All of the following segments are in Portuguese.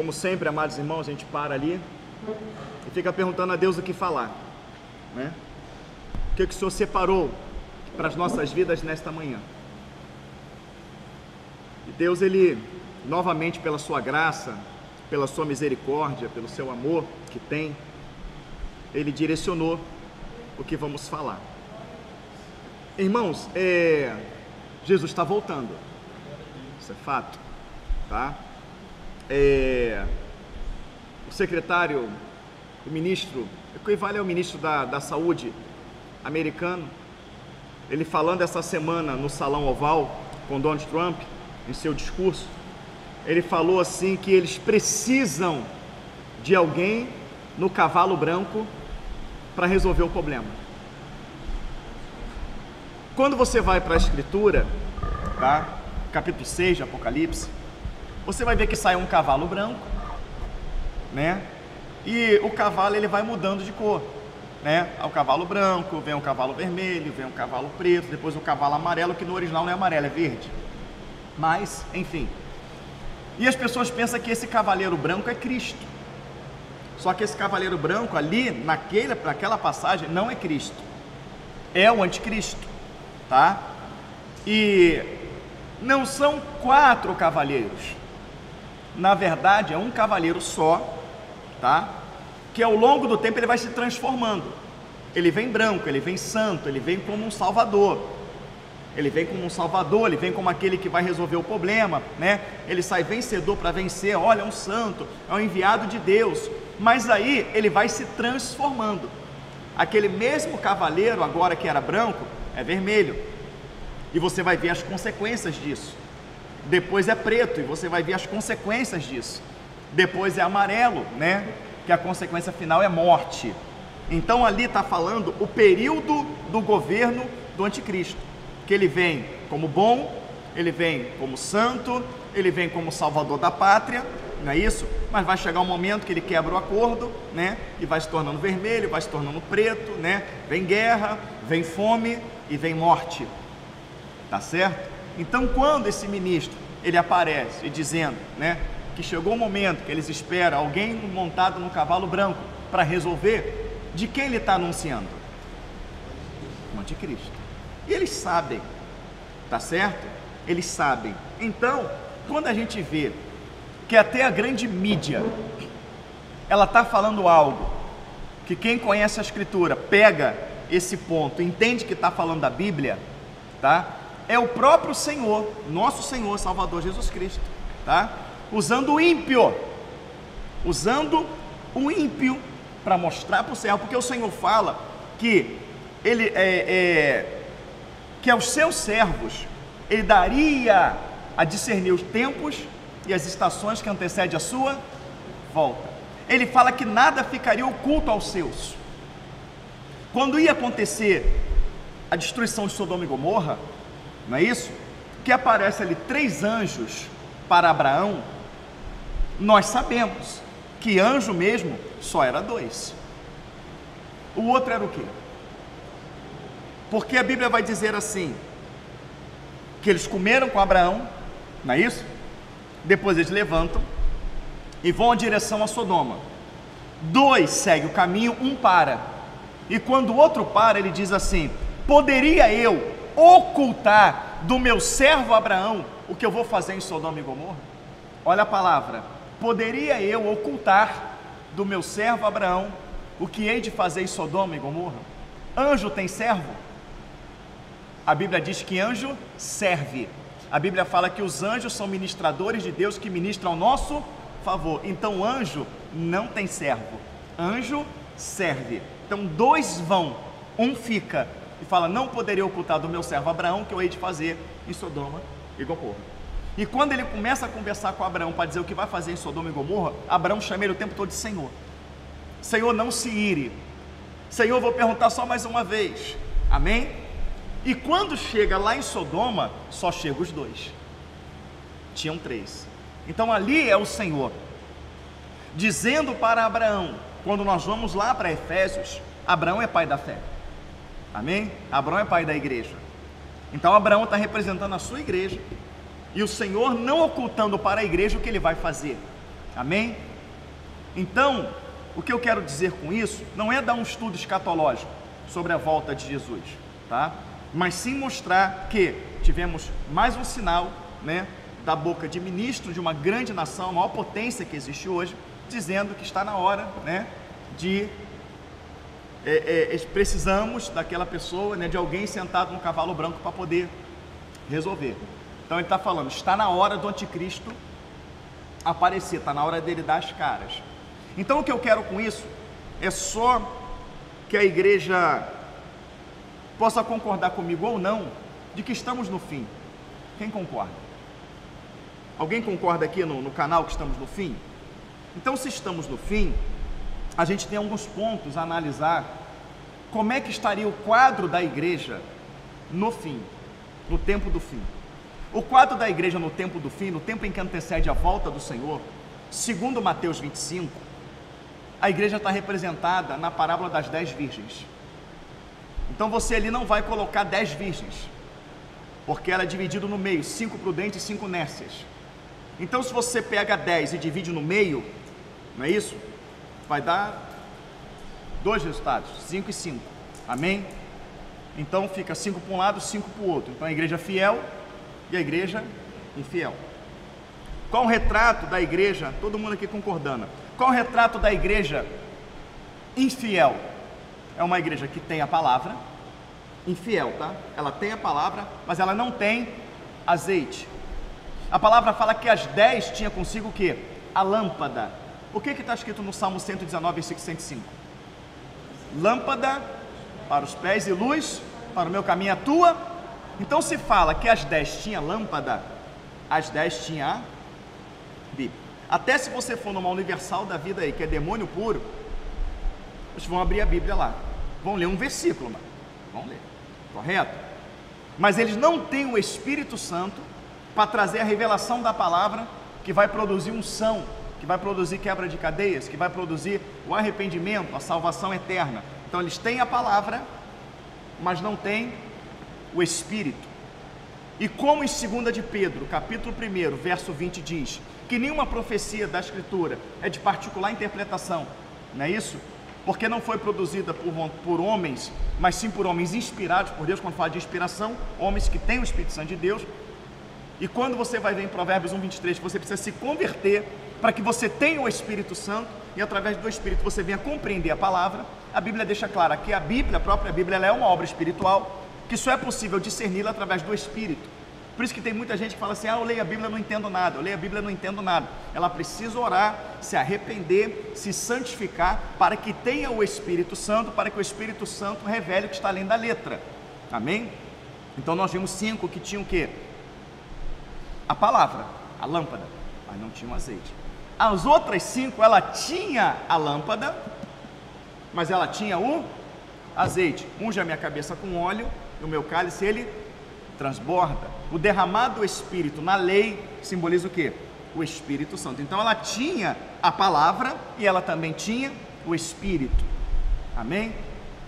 como sempre, amados irmãos, a gente para ali e fica perguntando a Deus o que falar, né? O que o Senhor separou para as nossas vidas nesta manhã? E Deus, Ele, novamente pela sua graça, pela sua misericórdia, pelo seu amor que tem, Ele direcionou o que vamos falar. Irmãos, Jesus está voltando, isso é fato, tá? O secretário, o ministro, equivale ao ministro da Saúde americano, ele falando essa semana no Salão Oval com Donald Trump, em seu discurso, ele falou assim que eles precisam de alguém no cavalo branco para resolver o problema. Quando você vai para a Escritura, tá? Capítulo 6 de Apocalipse, você vai ver que sai um cavalo branco, né? E o cavalo ele vai mudando de cor, né? O cavalo branco, vem um cavalo vermelho, vem um cavalo preto, depois um cavalo amarelo, que no original não é amarelo, é verde. Mas, enfim. E as pessoas pensam que esse cavaleiro branco é Cristo. Só que esse cavaleiro branco ali, naquela passagem, não é Cristo. É o anticristo, tá? E não são 4 cavaleiros. Na verdade, é um cavaleiro só, tá? Que ao longo do tempo ele vai se transformando. Ele vem branco, ele vem santo, ele vem como um salvador. Ele vem como um salvador, ele vem como aquele que vai resolver o problema, né? Ele sai vencedor para vencer, olha, é um santo, é um enviado de Deus. Mas aí ele vai se transformando. Aquele mesmo cavaleiro, agora que era branco, é vermelho. E você vai ver as consequências disso. Depois é preto, e você vai ver as consequências disso. Depois é amarelo, né? Que a consequência final é morte. Então ali está falando o período do governo do anticristo. Que ele vem como bom, ele vem como santo, ele vem como salvador da pátria, não é isso? Mas vai chegar um momento que ele quebra o acordo, né? E vai se tornando vermelho, vai se tornando preto, né? Vem guerra, vem fome e vem morte, tá certo? Então quando esse ministro, ele aparece e dizendo, né? Que chegou o momento que eles esperam alguém montado num cavalo branco para resolver, de quem ele está anunciando? O anticristo. E eles sabem, tá certo? Eles sabem. Então, quando a gente vê que até a grande mídia, ela está falando algo, que quem conhece a Escritura pega esse ponto, entende que está falando da Bíblia, tá? É o próprio Senhor, nosso Senhor Salvador Jesus Cristo, tá? Usando o ímpio para mostrar para o servo, porque o Senhor fala que ele que aos seus servos ele daria a discernir os tempos e as estações que antecedem a sua volta. Ele fala que nada ficaria oculto aos seus. Quando ia acontecer a destruição de Sodoma e Gomorra, não é isso? Que aparece ali 3 anjos para Abraão, nós sabemos que anjo mesmo só era 2. O outro era o quê? Porque a Bíblia vai dizer assim, que eles comeram com Abraão, não é isso? Depois eles levantam e vão em direção a Sodoma. 2 seguem o caminho, 1 para. E quando o outro para, ele diz assim, poderia eu ocultar do meu servo Abraão o que eu vou fazer em Sodoma e Gomorra? Olha a palavra, poderia eu ocultar do meu servo Abraão o que hei de fazer em Sodoma e Gomorra? Anjo tem servo? A Bíblia diz que anjo serve. A Bíblia fala que os anjos são ministradores de Deus que ministram ao nosso favor. Então anjo não tem servo, anjo serve. Então 2 vão, 1 fica e fala, não poderia ocultar do meu servo Abraão que eu hei de fazer em Sodoma e Gomorra. E quando ele começa a conversar com Abraão para dizer o que vai fazer em Sodoma e Gomorra, Abraão chama ele o tempo todo de Senhor. Senhor, não se ire. Senhor, vou perguntar só mais uma vez. Amém? E quando chega lá em Sodoma, só chegam os 2. Tinham 3. Então ali é o Senhor dizendo para Abraão, quando nós vamos lá para Efésios, Abraão é pai da fé. Amém? Abraão é pai da igreja. Então Abraão está representando a sua igreja, e o Senhor não ocultando para a igreja o que ele vai fazer. Amém? Então, o que eu quero dizer com isso não é dar um estudo escatológico sobre a volta de Jesus, tá? Mas sim mostrar que tivemos mais um sinal, né, da boca de ministro de uma grande nação, a maior potência que existe hoje, dizendo que está na hora, né, de precisamos daquela pessoa, né, de alguém sentado no cavalo branco para poder resolver. Então ele está falando, está na hora do anticristo aparecer, está na hora dele dar as caras. Então o que eu quero com isso é só que a igreja possa concordar comigo ou não de que estamos no fim. Quem concorda? Alguém concorda aqui no canal que estamos no fim? Então, se estamos no fim, a gente tem alguns pontos a analisar como é que estaria o quadro da igreja no fim, no tempo do fim. O quadro da igreja no tempo do fim, no tempo em que antecede a volta do Senhor, segundo Mateus 25, a igreja está representada na parábola das 10 virgens. Então você ali não vai colocar 10 virgens, porque ela é dividida no meio, 5 prudentes e 5 nércias. Então se você pega 10 e divide no meio, não é isso? Vai dar 2 resultados, 5 e 5, amém? Então fica 5 para um lado, 5 para o outro. Então a igreja fiel e a igreja infiel. Qual o retrato da igreja, todo mundo aqui concordando, qual o retrato da igreja infiel? É uma igreja que tem a palavra, infiel, tá? Ela tem a palavra, mas ela não tem azeite. A palavra fala que as 10 tinha consigo o quê? A lâmpada. O que está escrito no Salmo 119, versículo 105? Lâmpada para os pés e luz para o meu caminho, a tua. Então se fala que as 10 tinha lâmpada, as 10 tinha a Bíblia. Até se você for numa universal da vida aí, que é demônio puro, vocês vão abrir a Bíblia lá, vão ler um versículo, mano. Vão ler, correto? Mas eles não têm o Espírito Santo para trazer a revelação da palavra, que vai produzir unção, que vai produzir quebra de cadeias, que vai produzir o arrependimento, a salvação eterna. Então eles têm a palavra, mas não têm o Espírito. E como em 2 de Pedro, capítulo 1, verso 20 diz, que nenhuma profecia da Escritura é de particular interpretação, não é isso? Porque não foi produzida por homens, mas sim por homens inspirados por Deus. Quando fala de inspiração, homens que têm o Espírito Santo de Deus. E quando você vai ver em Provérbios 1:23, que você precisa se converter para que você tenha o Espírito Santo e através do Espírito você venha compreender a palavra, a Bíblia deixa clara que a Bíblia, a própria Bíblia, ela é uma obra espiritual, que só é possível discerni-la através do Espírito. Por isso que tem muita gente que fala assim, eu leio a Bíblia e não entendo nada, eu leio a Bíblia e não entendo nada. Ela precisa orar, se arrepender, se santificar, para que tenha o Espírito Santo, para que o Espírito Santo revele o que está além da letra. Amém? Então nós vimos 5 que tinham o quê? A palavra, a lâmpada, mas não tinha o azeite. As outras 5, ela tinha a lâmpada, mas ela tinha o azeite. Unge a minha cabeça com óleo, e o meu cálice, ele transborda. O derramado do Espírito na lei simboliza o quê? O Espírito Santo. Então ela tinha a palavra e ela também tinha o Espírito. Amém?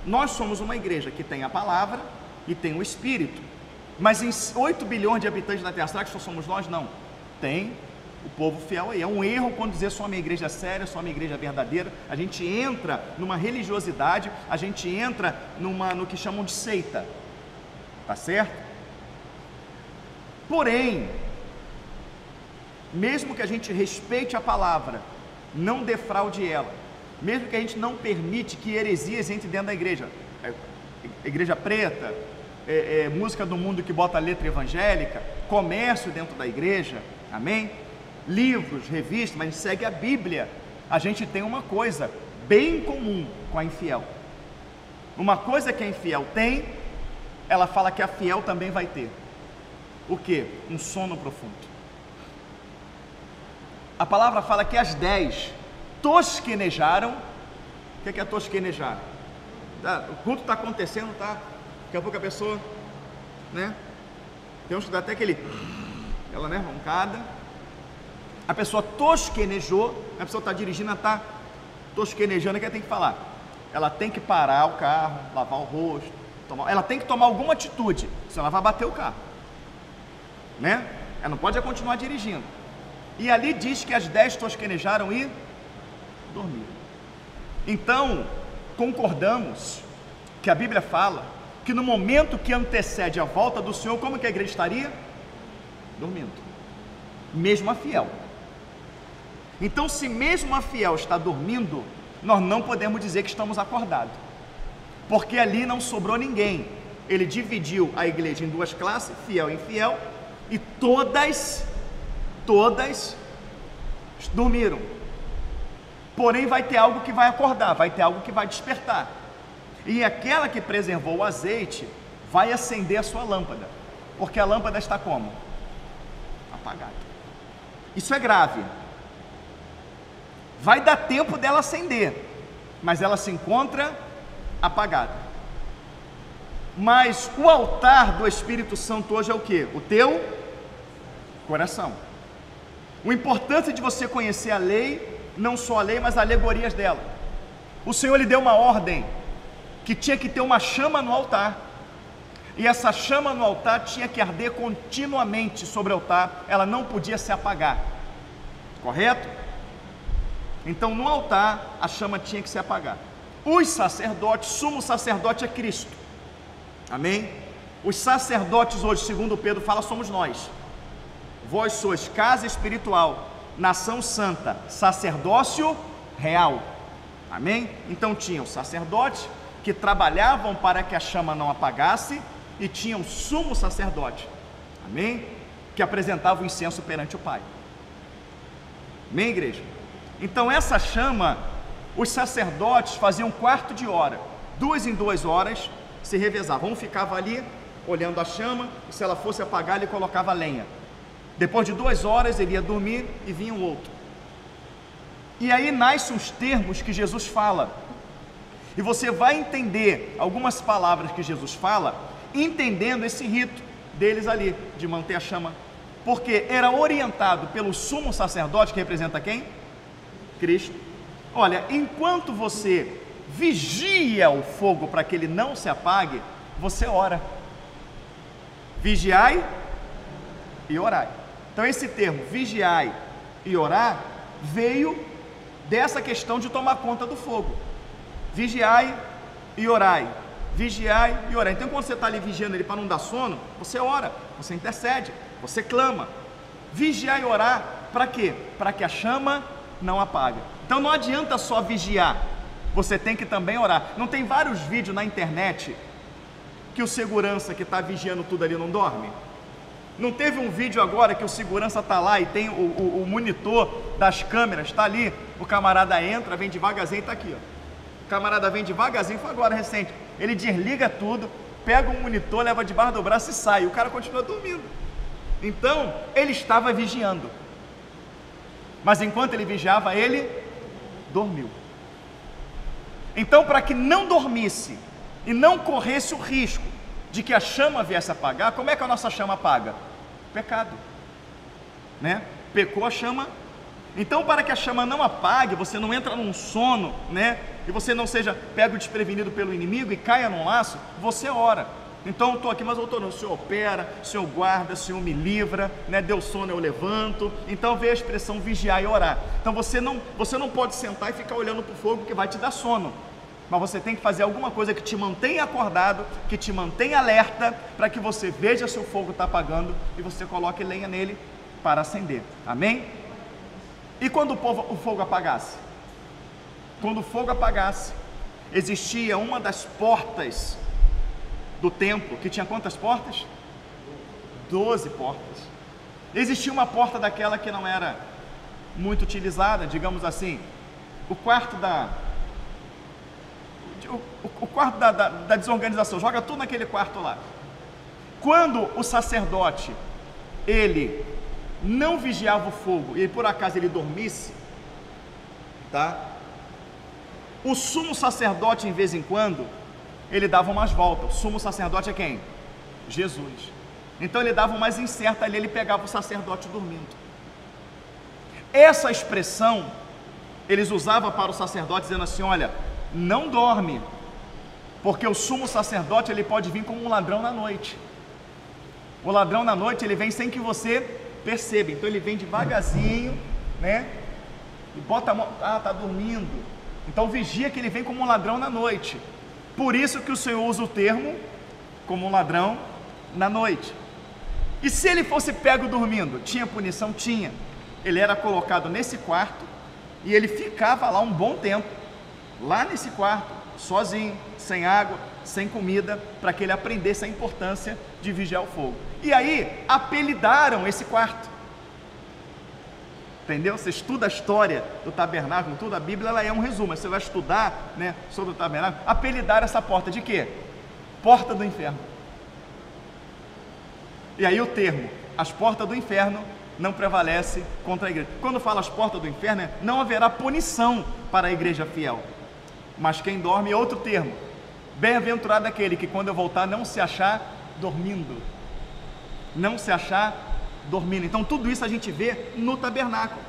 Nós somos uma igreja que tem a palavra e tem o Espírito. Mas em 8 bilhões de habitantes da Terra, será que só somos nós? Não. Tem o povo fiel aí. É um erro quando dizer só a minha igreja é séria, só a minha igreja é verdadeira. A gente entra numa religiosidade, a gente entra no que chamam de seita. Tá certo? Porém, mesmo que a gente respeite a palavra, não defraude ela, mesmo que a gente não permite que heresias entre dentro da igreja, igreja preta, música do mundo que bota letra evangélica, comércio dentro da igreja, amém? Livros, revistas, mas a gente segue a Bíblia. A gente tem uma coisa bem comum com a infiel. Uma coisa que a infiel tem, ela fala que a fiel também vai ter. O que? Um sono profundo. A palavra fala que as 10 tosquenejaram. O que é tosquenejar? O culto está acontecendo, tá? Daqui a pouco a pessoa, né? Tem uns que dá até aquele, ela, né, roncada. A pessoa tosquenejou, a pessoa está dirigindo, ela está tosquenejando, o que ela tem que falar? Ela tem que parar o carro, lavar o rosto, ela tem que tomar alguma atitude, senão ela vai bater o carro, né? Ela não pode continuar dirigindo. E ali diz que as 10 tosquenejaram e dormiram. Então, concordamos que a Bíblia fala que no momento que antecede a volta do Senhor, como que a igreja estaria? Dormindo. Mesmo a fiel. Então, se mesmo a fiel está dormindo, nós não podemos dizer que estamos acordados, porque ali não sobrou ninguém. Ele dividiu a igreja em duas classes, fiel e infiel, e todas dormiram. Porém, vai ter algo que vai acordar, vai ter algo que vai despertar. E aquela que preservou o azeite vai acender a sua lâmpada, porque a lâmpada está como? Apagada. Isso é grave. Vai dar tempo dela acender, mas ela se encontra apagada. Mas o altar do Espírito Santo hoje é o que? O teu coração. O importante de você conhecer a lei, não só a lei, mas alegorias dela. O Senhor lhe deu uma ordem, que tinha que ter uma chama no altar, e essa chama no altar tinha que arder continuamente sobre o altar, ela não podia se apagar, correto? Então no altar a chama tinha que se apagar. Os sacerdotes, sumo sacerdote é Cristo, amém? Os sacerdotes hoje, segundo Pedro fala, somos nós. Vós sois casa espiritual, nação santa, sacerdócio real, amém? Então tinham sacerdotes que trabalhavam para que a chama não apagasse, e tinha um sumo sacerdote, amém? Que apresentava o incenso perante o Pai, amém, igreja? Então essa chama, os sacerdotes faziam 1/4 de hora, 2 em 2 horas, se revezavam. Um ficava ali, olhando a chama, e se ela fosse apagar, ele colocava lenha. Depois de 2 horas, ele ia dormir e vinha um outro. E aí nascem os termos que Jesus fala. E você vai entender algumas palavras que Jesus fala, entendendo esse rito deles ali, de manter a chama. Porque era orientado pelo sumo sacerdote, que representa quem? Cristo. Olha, enquanto você vigia o fogo para que ele não se apague, você ora. Vigiai e orai. Então esse termo, vigiai e orar, veio dessa questão de tomar conta do fogo. Vigiai e orai, vigiai e orai. Então quando você está ali vigiando ele para não dar sono, você ora, você intercede, você clama. Vigiar e orar, para quê? Para que a chama não apague. Então não adianta só vigiar, você tem que também orar. Não tem vários vídeos na internet que o segurança que está vigiando tudo ali não dorme? Não teve um vídeo agora que o segurança está lá e tem o monitor das câmeras, está ali, o camarada entra, vem devagarzinho e está aqui, ó. O camarada vem devagarzinho, foi agora recente, ele desliga tudo, pega um monitor, leva debaixo do braço e sai, o cara continua dormindo. Então, ele estava vigiando, mas enquanto ele vigiava, ele dormiu. Então, para que não dormisse e não corresse o risco de que a chama viesse a apagar, como é que a nossa chama apaga? Pecado, né? Pecou a chama. Então, para que a chama não apague, você não entra num sono, né? E você não seja pego desprevenido pelo inimigo e caia num laço, você ora. Então eu estou aqui, mas eu estou não, o Senhor opera, o Senhor guarda, o Senhor me livra, né? Deu sono, eu levanto. Então veio a expressão vigiar e orar. Então você não pode sentar e ficar olhando para o fogo que vai te dar sono, mas você tem que fazer alguma coisa que te mantenha acordado, que te mantenha alerta, para que você veja se o fogo está apagando e você coloque lenha nele para acender, amém? E quando o fogo apagasse? Quando o fogo apagasse, existia uma das portas do templo, que tinha quantas portas? 12 portas. Existia uma porta daquela que não era muito utilizada, digamos assim, o quarto da desorganização, joga tudo naquele quarto lá. Quando o sacerdote, ele não vigiava o fogo, e por acaso ele dormisse, tá? O sumo sacerdote, em vez em quando, ele dava umas voltas. O sumo sacerdote é quem? Jesus. Então ele dava umas incertas ali, ele pegava o sacerdote dormindo. Essa expressão eles usavam para o sacerdote, dizendo assim: olha, não dorme, porque o sumo sacerdote ele pode vir como um ladrão na noite. O ladrão na noite ele vem sem que você Perceba, então ele vem devagarzinho, né? E bota a mão, tá dormindo. Então vigia que ele vem como um ladrão na noite. Por isso que o Senhor usa o termo como um ladrão na noite. E se ele fosse pego dormindo, tinha punição? Tinha. Ele era colocado nesse quarto e ele ficava lá um bom tempo, lá nesse quarto, sozinho, sem água, sem comida, para que ele aprendesse a importância de vigiar o fogo. E aí apelidaram esse quarto. Entendeu? Você estuda a história do tabernáculo, tudo, a Bíblia ela é um resumo. Você vai estudar, né, sobre o tabernáculo. Apelidaram essa porta de quê? Porta do inferno. E aí o termo, as portas do inferno, não prevalece contra a igreja. Quando fala as portas do inferno, não haverá punição para a igreja fiel. Mas quem dorme é outro termo. Bem-aventurado aquele que quando eu voltar não se achar dormindo. Não se achar dormindo. Então tudo isso a gente vê no tabernáculo.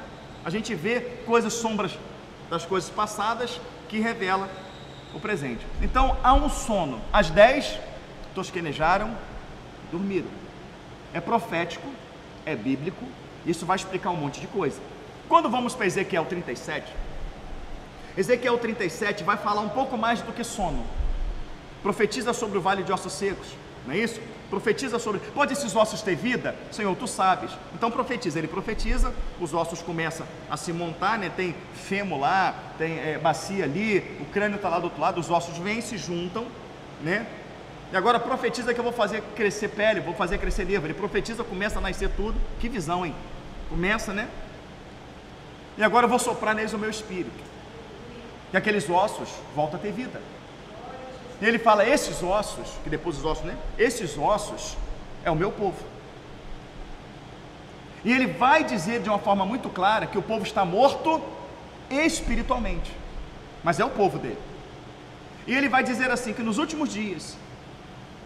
A gente vê coisas, sombras das coisas passadas que revela o presente. Então há um sono. As 10 tosquenejaram, dormiram. É profético, é bíblico, isso vai explicar um monte de coisa. Quando vamos para Ezequiel 37, Ezequiel 37 vai falar um pouco mais do que sono. Profetiza sobre o vale de ossos secos, não é isso? Profetiza sobre, pode esses ossos ter vida? Senhor, tu sabes. Então profetiza, ele profetiza, os ossos começam a se montar, né? Tem fêmur lá, tem bacia ali, o crânio está lá do outro lado, os ossos vêm, se juntam, né? E agora profetiza que eu vou fazer crescer pele, vou fazer crescer nervo. Ele profetiza, começa a nascer tudo. Que visão, hein? Começa, né? E agora eu vou soprar neles o meu espírito. E aqueles ossos voltam a ter vida. E ele fala, esses ossos, que depois os ossos, né? Esses ossos é o meu povo. E ele vai dizer de uma forma muito clara que o povo está morto espiritualmente. Mas é o povo dele. E ele vai dizer assim, que nos últimos dias,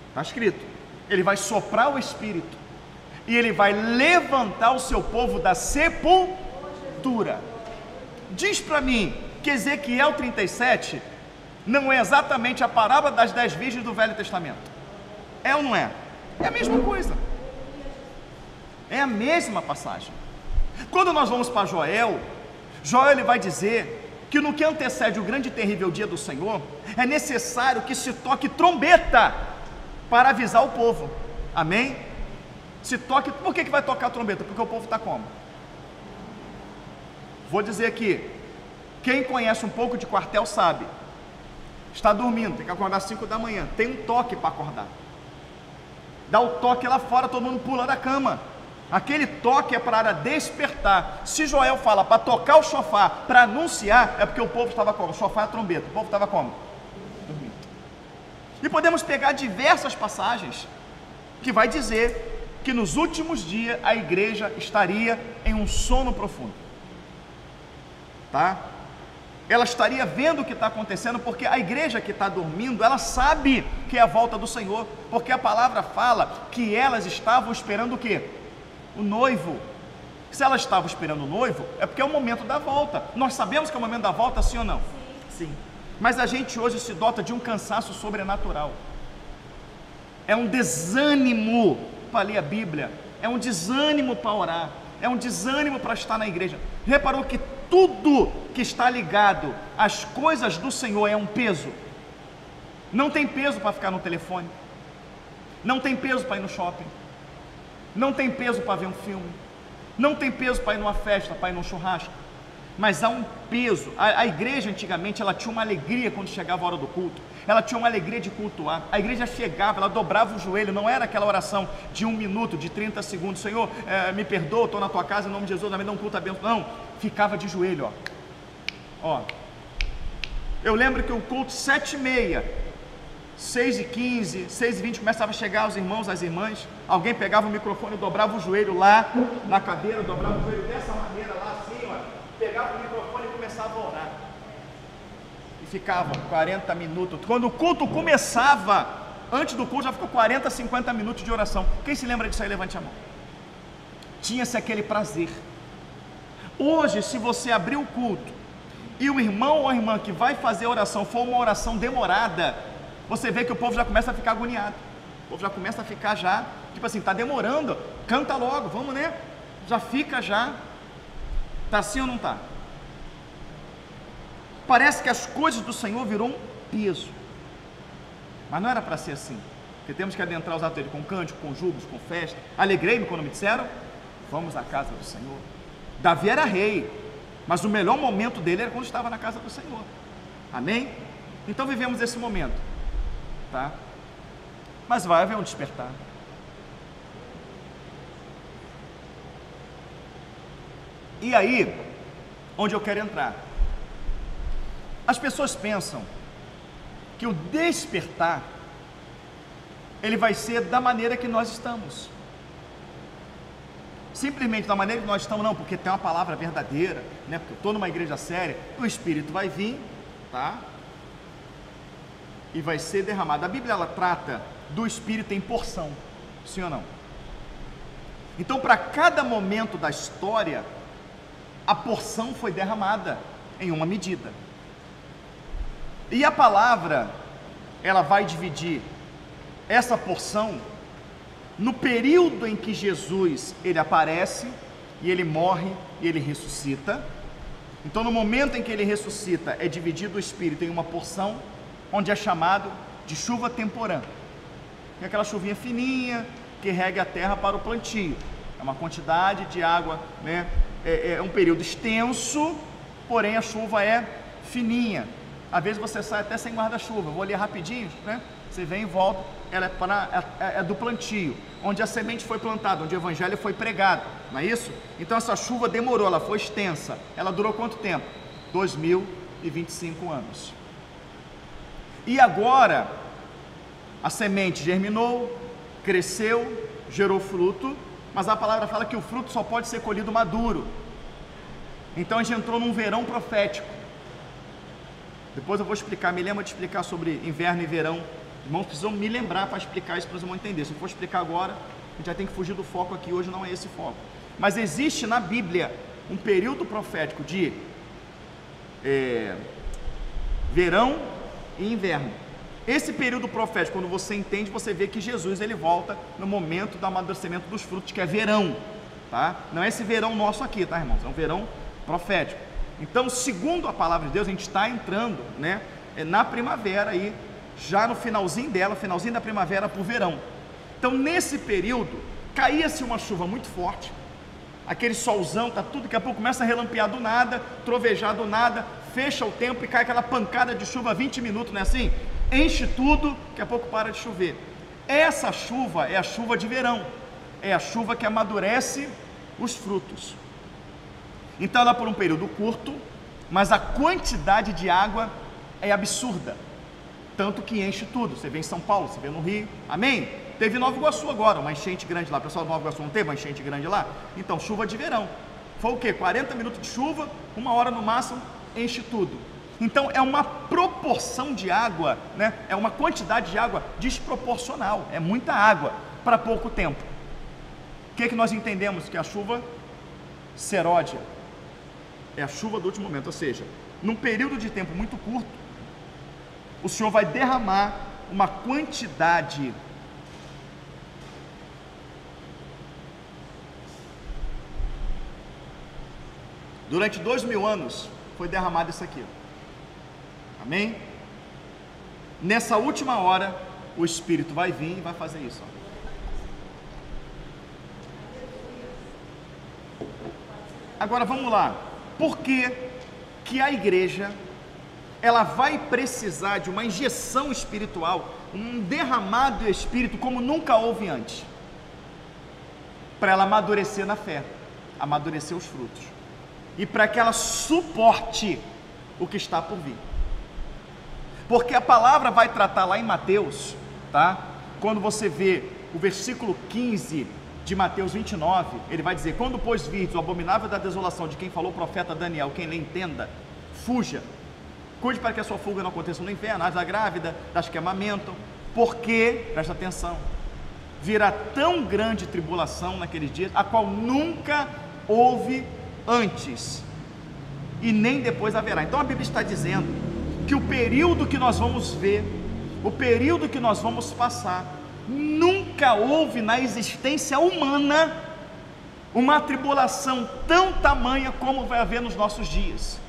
está escrito, ele vai soprar o Espírito e ele vai levantar o seu povo da sepultura. Diz para mim que Ezequiel 37 não é exatamente a parábola das 10 virgens do Velho Testamento. É ou não é? É a mesma coisa. É a mesma passagem. Quando nós vamos para Joel, ele vai dizer que no que antecede o grande e terrível dia do Senhor, é necessário que se toque trombeta para avisar o povo. Amém? Se toque, por que vai tocar a trombeta? Porque o povo está como? Vou dizer aqui, quem conhece um pouco de quartel sabe, está dormindo, tem que acordar às 5 da manhã, tem um toque para acordar, dá o toque lá fora, todo mundo pula da cama, aquele toque é para despertar. Se Joel fala para tocar o chofar, para anunciar, é porque o povo estava como? O chofar é a trombeta, o povo estava como? Dormindo. E podemos pegar diversas passagens que vai dizer que nos últimos dias a igreja estaria em um sono profundo, tá? Ela estaria vendo o que está acontecendo, porque a igreja que está dormindo, ela sabe que é a volta do Senhor, porque a palavra fala que elas estavam esperando o quê? O noivo. Se elas estavam esperando o noivo, é porque é o momento da volta. Nós sabemos que é o momento da volta, sim ou não? Sim. Mas a gente hoje se dota de um cansaço sobrenatural. É um desânimo para ler a Bíblia, é um desânimo para orar, é um desânimo para estar na igreja. Reparou que tudo que está ligado às coisas do Senhor é um peso? Não tem peso para ficar no telefone, não tem peso para ir no shopping, não tem peso para ver um filme, não tem peso para ir numa festa, para ir num churrasco. Mas há um peso. A igreja antigamente, ela tinha uma alegria quando chegava a hora do culto, ela tinha uma alegria de cultuar. A igreja chegava, ela dobrava o joelho, não era aquela oração de 1 minuto, de 30 segundos, Senhor, me perdoa, estou na tua casa, em nome de Jesus, me dá um culto abençoado. Não, ficava de joelho, ó. Eu lembro que o culto 7h30, 6h15, 6h20, começava a chegar os irmãos, as irmãs, alguém pegava o microfone, dobrava o joelho lá na cadeira, dobrava o joelho dessa maneira lá, assim, ó, pegava o microfone e começava a orar, e ficava 40 minutos, quando o culto começava, antes do culto já ficou 40, 50 minutos de oração. Quem se lembra disso aí, levante a mão. Tinha-se aquele prazer. Hoje, se você abrir o culto, e o irmão ou a irmã que vai fazer a oração for uma oração demorada, você vê que o povo já começa a ficar agoniado, o povo já começa a ficar tipo assim, está demorando, canta logo, vamos, né? Já fica já. Está assim ou não está? Parece que as coisas do Senhor virou um peso. Mas não era para ser assim. Porque temos que adentrar os atos dele com cântico, com júbilos, com festa. Alegrei-me quando me disseram: vamos à casa do Senhor. Davi era rei, mas o melhor momento dele era quando estava na casa do Senhor. Amém? Então vivemos esse momento, tá? Mas vai haver um despertar. E aí, onde eu quero entrar? As pessoas pensam que o despertar, ele vai ser da maneira que nós estamos. Simplesmente da maneira que nós estamos, não, porque tem uma palavra verdadeira, né? Porque eu estou numa igreja séria, o Espírito vai vir, tá? E vai ser derramado. A Bíblia, ela trata do Espírito em porção, sim ou não? Então, para cada momento da história, a porção foi derramada em uma medida. E a palavra, ela vai dividir essa porção no período em que Jesus, ele aparece, e ele morre, e ele ressuscita. Então, no momento em que ele ressuscita, é dividido o Espírito em uma porção, onde é chamado de chuva temporã. É aquela chuvinha fininha, que rega a terra para o plantio. É uma quantidade de água, né? É um período extenso, porém a chuva é fininha. Às vezes você sai até sem guarda-chuva. Vou ler rapidinho, né? Você vem e volta. Ela é do plantio, onde a semente foi plantada, onde o evangelho foi pregado, não é isso? Então essa chuva demorou, ela foi extensa. Ela durou quanto tempo? 2025 anos. E agora a semente germinou, cresceu, gerou fruto, mas a palavra fala que o fruto só pode ser colhido maduro. Então a gente entrou num verão profético. Depois eu vou explicar, me lembra de explicar sobre inverno e verão. Irmãos, precisam me lembrar para explicar isso para os irmãos entenderem. Se eu for explicar agora, a gente já tem que fugir do foco aqui, hoje não é esse foco. Mas existe na Bíblia um período profético de verão e inverno. Esse período profético, quando você entende, você vê que Jesus, ele volta no momento do amadurecimento dos frutos, que é verão, tá? Não é esse verão nosso aqui, tá, irmãos? É um verão profético. Então, segundo a palavra de Deus, a gente está entrando, né, na primavera aí, já no finalzinho dela, finalzinho da primavera para o verão. Então, nesse período, caía-se uma chuva muito forte, aquele solzão, tá tudo, daqui a pouco começa a relampear do nada, trovejar do nada, fecha o tempo e cai aquela pancada de chuva 20 minutos, não é assim? Enche tudo, daqui a pouco para de chover. Essa chuva é a chuva de verão, é a chuva que amadurece os frutos. Então ela é por um período curto, mas a quantidade de água é absurda, tanto que enche tudo. Você vê em São Paulo, você vê no Rio, amém? Teve Nova Iguaçu agora, uma enchente grande lá. O pessoal de Nova Iguaçu não teve uma enchente grande lá? Então, chuva de verão. Foi o quê? 40 minutos de chuva, 1 hora no máximo, enche tudo. Então é uma proporção de água, né? É uma quantidade de água desproporcional, é muita água para pouco tempo. O que nós entendemos? Que a chuva seródia é a chuva do último momento, ou seja, num período de tempo muito curto, o Senhor vai derramar uma quantidade durante 2000 anos foi derramado isso aqui, amém? Nessa última hora o Espírito vai vir e vai fazer isso, ó. Agora vamos lá, por que a igreja ela vai precisar de uma injeção espiritual, um derramado de Espírito como nunca houve antes, para ela amadurecer na fé, amadurecer os frutos, e para que ela suporte o que está por vir? Porque a palavra vai tratar lá em Mateus, tá? Quando você vê o versículo 15 de Mateus 29, ele vai dizer: quando pois virdes o abominável da desolação, de quem falou o profeta Daniel, quem lhe entenda, fuja, cuide para que a sua fuga não aconteça no inferno, as da grávida, das que amamentam, porque, presta atenção, virá tão grande tribulação naqueles dias, a qual nunca houve antes, e nem depois haverá. Então a Bíblia está dizendo que o período que nós vamos ver, o período que nós vamos passar, nunca houve na existência humana uma tribulação tão tamanha como vai haver nos nossos dias.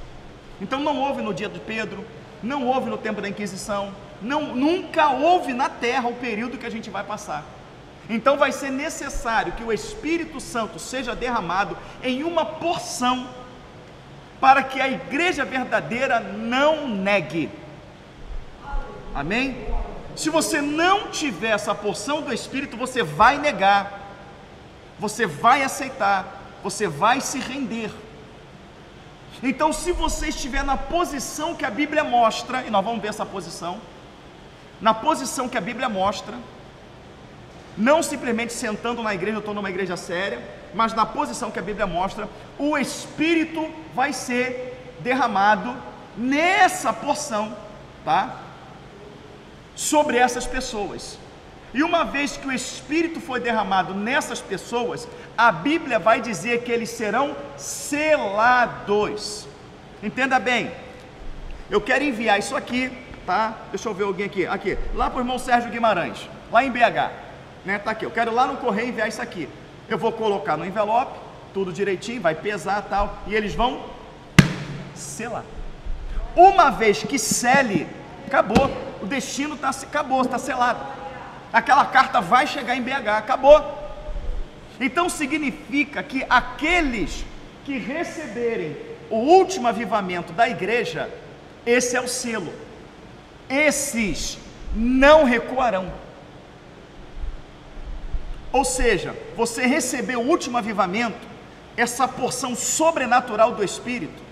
Então não houve no dia de Pedro, não houve no tempo da Inquisição, nunca houve na terra o período que a gente vai passar. Então vai ser necessário que o Espírito Santo seja derramado em uma porção, para que a igreja verdadeira não negue. Amém? Se você não tiver essa porção do Espírito, você vai negar, você vai aceitar, você vai se render. Então, se você estiver na posição que a Bíblia mostra, e nós vamos ver essa posição, na posição que a Bíblia mostra, não simplesmente sentando na igreja, eu estou numa igreja séria, mas na posição que a Bíblia mostra, o Espírito vai ser derramado nessa porção, tá? Sobre essas pessoas. E uma vez que o Espírito foi derramado nessas pessoas, a Bíblia vai dizer que eles serão selados. Entenda bem, eu quero enviar isso aqui, tá? Deixa eu ver alguém aqui, lá para o irmão Sérgio Guimarães, lá em BH, né? Tá aqui, eu quero lá no correio enviar isso aqui. Eu vou colocar no envelope, tudo direitinho, vai pesar e tal, e eles vão selar. Uma vez que sele, acabou, o destino acabou, está selado. Aquela carta vai chegar em BH, acabou. Então significa que aqueles que receberem o último avivamento da igreja, esse é o selo, esses não recuarão. Ou seja, você recebeu o último avivamento, essa porção sobrenatural do Espírito,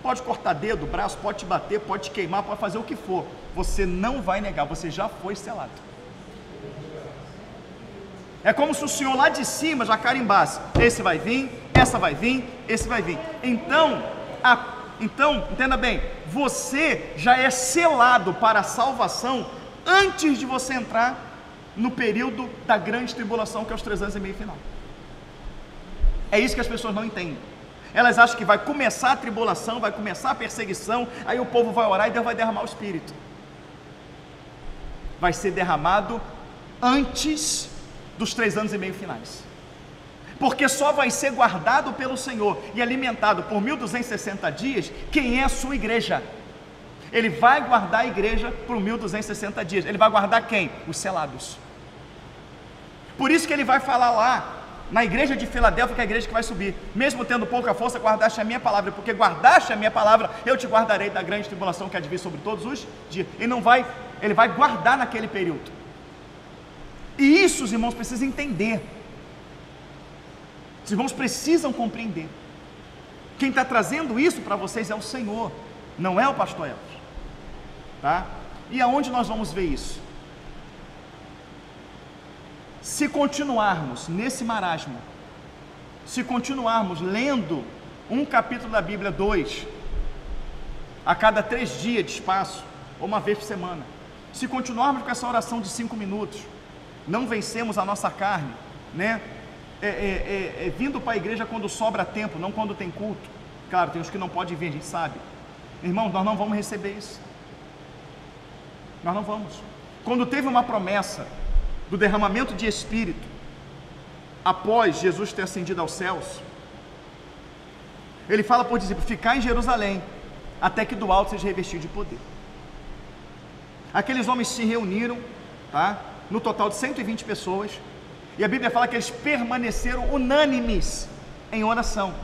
pode cortar dedo, braço, pode te bater, pode te queimar, pode fazer o que for, você não vai negar, você já foi selado. É como se o Senhor lá de cima já carimbasse, esse vai vir, essa vai vir, esse vai vir. Então, entenda bem, você já é selado para a salvação antes de você entrar no período da grande tribulação, que é os 3 anos e meio final. É isso que as pessoas não entendem. Elas acham que vai começar a tribulação, vai começar a perseguição, aí o povo vai orar e Deus vai derramar o Espírito. Vai ser derramado antes dos 3 anos e meio finais, porque só vai ser guardado pelo Senhor e alimentado por 1260 dias quem é a sua igreja. Ele vai guardar a igreja por 1260 dias. Ele vai guardar quem? Os selados. Por isso que ele vai falar lá na igreja de Filadélfia, que é a igreja que vai subir: mesmo tendo pouca força, guardaste a minha palavra, porque guardaste a minha palavra, eu te guardarei da grande tribulação que há de vir sobre todos os dias. Ele vai guardar naquele período. E isso os irmãos precisam entender, os irmãos precisam compreender. Quem está trazendo isso para vocês é o Senhor, não é o pastor Elvis, tá? E aonde nós vamos ver isso? Se continuarmos nesse marasmo, se continuarmos lendo um capítulo da Bíblia, 2, a cada 3 dias de espaço, ou uma vez por semana, se continuarmos com essa oração de 5 minutos, não vencemos a nossa carne, né? Vindo para a igreja quando sobra tempo, não quando tem culto. Claro, tem uns que não podem vir, a gente sabe. Irmãos, nós não vamos receber isso. Nós não vamos. Quando teve uma promessa do derramamento de Espírito, após Jesus ter ascendido aos céus, ele fala por discípulo: ficar em Jerusalém, até que do alto seja revestido de poder. Aqueles homens se reuniram, tá? No total de 120 pessoas, e a Bíblia fala que eles permaneceram unânimes em oração,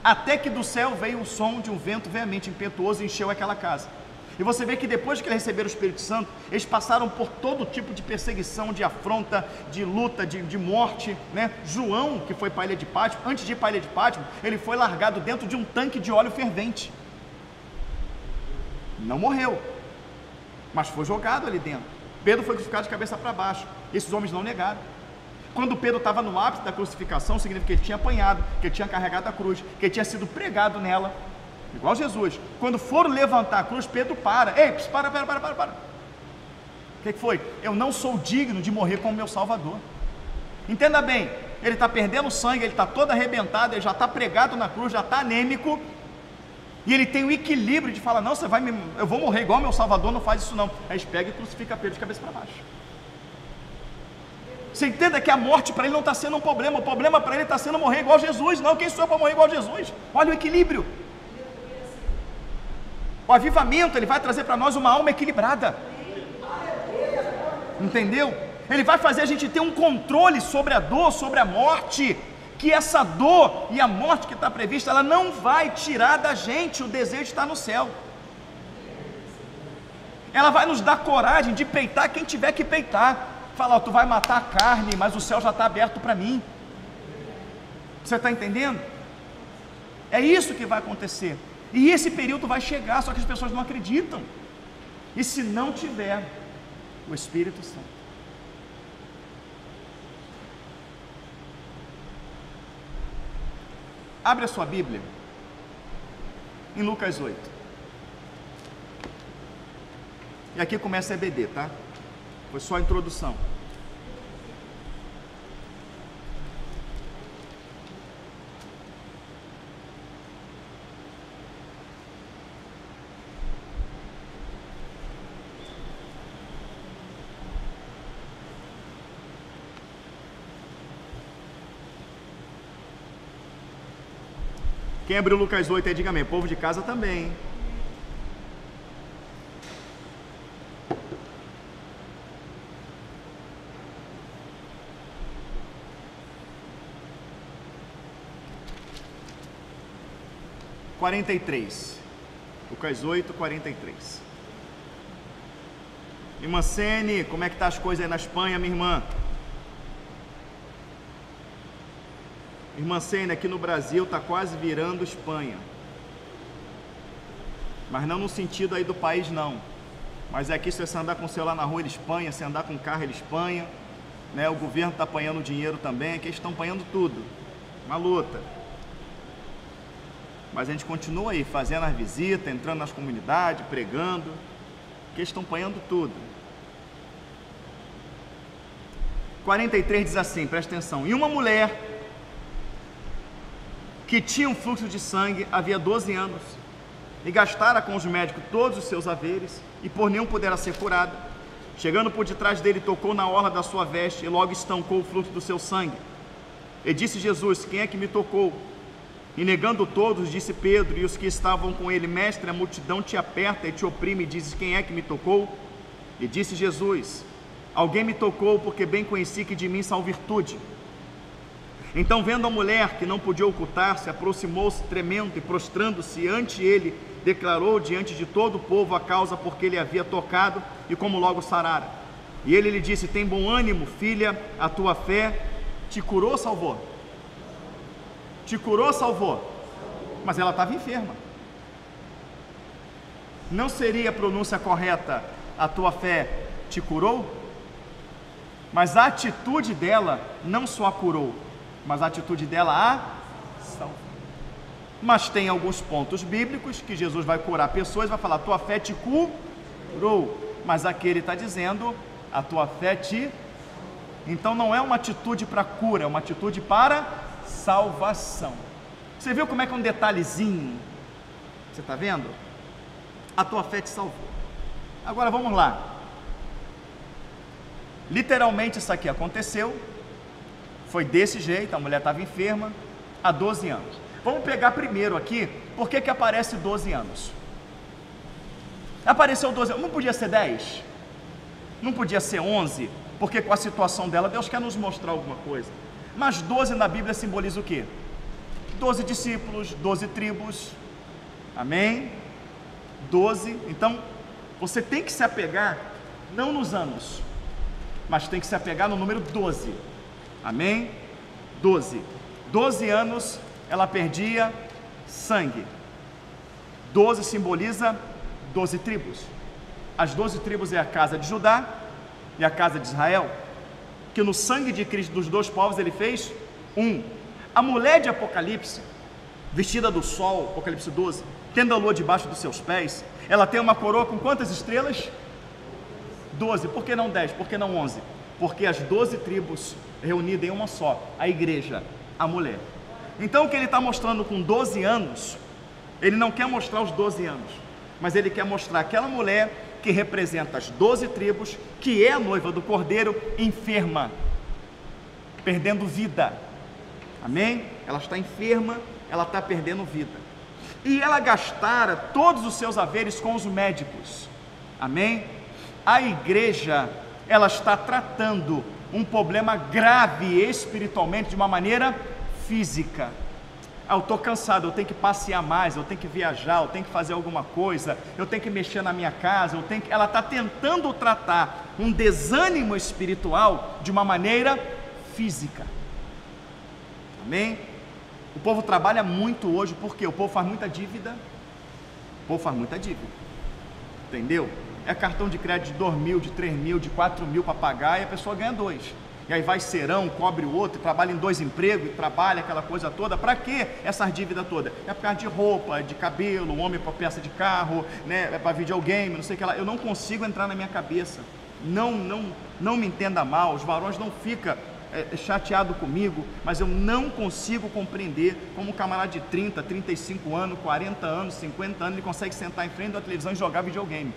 até que do céu veio o som de um vento veemente, impetuoso, e encheu aquela casa. E você vê que depois que eles receberam o Espírito Santo, eles passaram por todo tipo de perseguição, de afronta, de luta, de morte, né? João, que foi para a ilha de Pátimo, antes de ir para a ilha de Pátimo, ele foi largado dentro de um tanque de óleo fervente. Não morreu, mas foi jogado ali dentro. Pedro foi crucificado de cabeça para baixo. Esses homens não negaram. Quando Pedro estava no ápice da crucificação, significa que ele tinha apanhado, que ele tinha carregado a cruz, que ele tinha sido pregado nela, igual Jesus. Quando foram levantar a cruz, Pedro para. Ei, para. O que foi? Eu não sou digno de morrer como meu Salvador. Entenda bem, ele está perdendo sangue, ele está todo arrebentado, ele já está pregado na cruz, já está anêmico, e ele tem o equilíbrio de falar: não, eu vou morrer igual meu Salvador, não faz isso não. Aí eles pegam e crucificam Pedro de cabeça para baixo. Você entenda que a morte para ele não está sendo um problema, o problema para ele está sendo morrer igual Jesus. Não, quem sou eu para morrer igual Jesus? Olha o equilíbrio. O avivamento, ele vai trazer para nós uma alma equilibrada. Entendeu? Ele vai fazer a gente ter um controle sobre a dor, sobre a morte, que essa dor e a morte que está prevista, ela não vai tirar da gente o desejo de estar no céu. Ela vai nos dar coragem de peitar quem tiver que peitar. Falar, tu vai matar a carne, mas o céu já está aberto para mim. Você está entendendo? É isso que vai acontecer. E esse período vai chegar, só que as pessoas não acreditam. E se não tiver o Espírito Santo, abre a sua Bíblia em Lucas 8. E aqui começa a EBD, tá? Foi só a introdução. Quem abriu Lucas 8 aí, diga amém. Povo de casa também, hein? Lucas 8, 43. Irmã Sene, como é que tá as coisas aí na Espanha, minha irmã? Irmã Sene, aqui no Brasil está quase virando Espanha, mas não no sentido aí do país não, mas aqui se você andar com o celular na rua ele Espanha, se andar com o carro ele Espanha, né? O governo está apanhando dinheiro também, aqui eles estão apanhando tudo, uma luta, mas a gente continua aí fazendo as visitas, entrando nas comunidades, pregando, que eles estão apanhando tudo. 43 diz assim, presta atenção, e uma mulher que tinha um fluxo de sangue havia 12 anos, e gastara com os médicos todos os seus haveres, e por nenhum pudera ser curada. Chegando por detrás dele, tocou na orla da sua veste, e logo estancou o fluxo do seu sangue. E disse Jesus, quem é que me tocou? E negando todos, disse Pedro e os que estavam com ele, mestre, a multidão te aperta e te oprime, e dizes, quem é que me tocou? E disse Jesus, alguém me tocou, porque bem conheci que de mim saiu virtude. Então, vendo a mulher que não podia ocultar-se, aproximou-se tremendo e prostrando-se ante ele, declarou diante de todo o povo a causa porque ele havia tocado e como logo sarara. E ele lhe disse, tem bom ânimo, filha, a tua fé te curou, salvou? Te curou, salvou? Mas ela estava enferma. Não seria a pronúncia correta, a tua fé te curou? Mas a atitude dela não só a curou, mas a atitude dela a salvou. Mas tem alguns pontos bíblicos que Jesus vai curar pessoas, vai falar, tua fé te curou. Mas aqui ele está dizendo, a tua fé te... Então não é uma atitude para cura, é uma atitude para salvação. Você viu como é que é um detalhezinho? Você está vendo? A tua fé te salvou. Agora vamos lá. Literalmente isso aqui aconteceu. Foi desse jeito, a mulher estava enferma há 12 anos. Vamos pegar primeiro aqui, por que aparece 12 anos? Apareceu 12 anos, não podia ser 10? Não podia ser 11? Porque com a situação dela, Deus quer nos mostrar alguma coisa. Mas 12 na Bíblia simboliza o quê? 12 discípulos, 12 tribos, amém? 12, então você tem que se apegar, não nos anos, mas tem que se apegar no número 12. Amém? 12. 12 anos ela perdia sangue. 12 simboliza 12 tribos. As 12 tribos é a casa de Judá e a casa de Israel, que no sangue de Cristo dos dois povos ele fez um. A mulher de Apocalipse, vestida do sol, Apocalipse 12, tendo a lua debaixo dos seus pés, ela tem uma coroa com quantas estrelas? 12. Por que não 10? Por que não 11? Porque as 12 tribos reunidas em uma só, a igreja, a mulher. Então o que ele está mostrando com 12 anos, ele não quer mostrar os 12 anos, mas ele quer mostrar aquela mulher que representa as 12 tribos, que é a noiva do Cordeiro, enferma. perdendo vida. Amém? Ela está enferma, ela está perdendo vida. E ela gastara todos os seus haveres com os médicos. Amém? A igreja, ela está tratando um problema grave espiritualmente de uma maneira física. Eu estou cansado, eu tenho que passear mais, eu tenho que viajar, eu tenho que fazer alguma coisa, eu tenho que mexer na minha casa, ela está tentando tratar um desânimo espiritual de uma maneira física. Amém? O povo trabalha muito hoje, porque o povo faz muita dívida. O povo faz muita dívida. Entendeu? É cartão de crédito de 2.000, de 3.000, de 4.000 para pagar, e a pessoa ganha 2. E aí vai serão, cobre o outro, trabalha em 2 empregos, e trabalha aquela coisa toda. Para quê essas dívidas todas? É por causa de roupa, de cabelo, homem para peça de carro, né? É para videogame, não sei o que lá. Eu não consigo entrar na minha cabeça. Não me entenda mal, os varões não ficam chateado comigo, mas eu não consigo compreender como um camarada de 30, 35 anos, 40 anos, 50 anos, ele consegue sentar em frente da televisão e jogar videogame.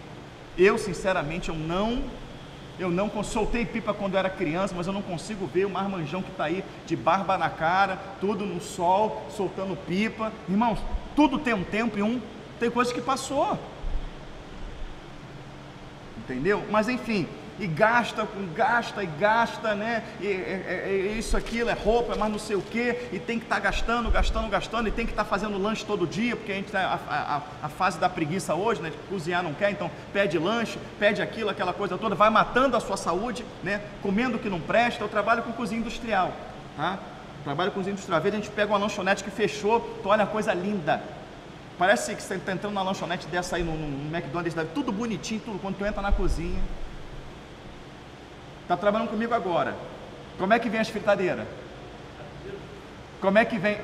Eu, sinceramente, eu não soltei pipa quando eu era criança, mas eu não consigo ver o marmanjão que está aí, de barba na cara, tudo no sol, soltando pipa. Irmãos, tudo tem um tempo e tem coisa que passou. Entendeu? Mas enfim, e gasta, né? E isso, aquilo, é roupa, é mais não sei o que, e tem que estar gastando, e tem que estar fazendo lanche todo dia, porque a gente tá a fase da preguiça hoje, né? Cozinhar não quer, então pede lanche, pede aquilo, aquela coisa toda, vai matando a sua saúde, né? Comendo o que não presta. Eu trabalho com cozinha industrial, tá? Trabalho com cozinha industrial. Às vezes a gente pega uma lanchonete que fechou, tu olha a coisa linda. Parece que você está entrando na lanchonete dessa aí no McDonald's, tudo bonitinho, tudo, quando tu entra na cozinha. Está trabalhando comigo agora. Como é que vem as fritadeiras? Como é que vem?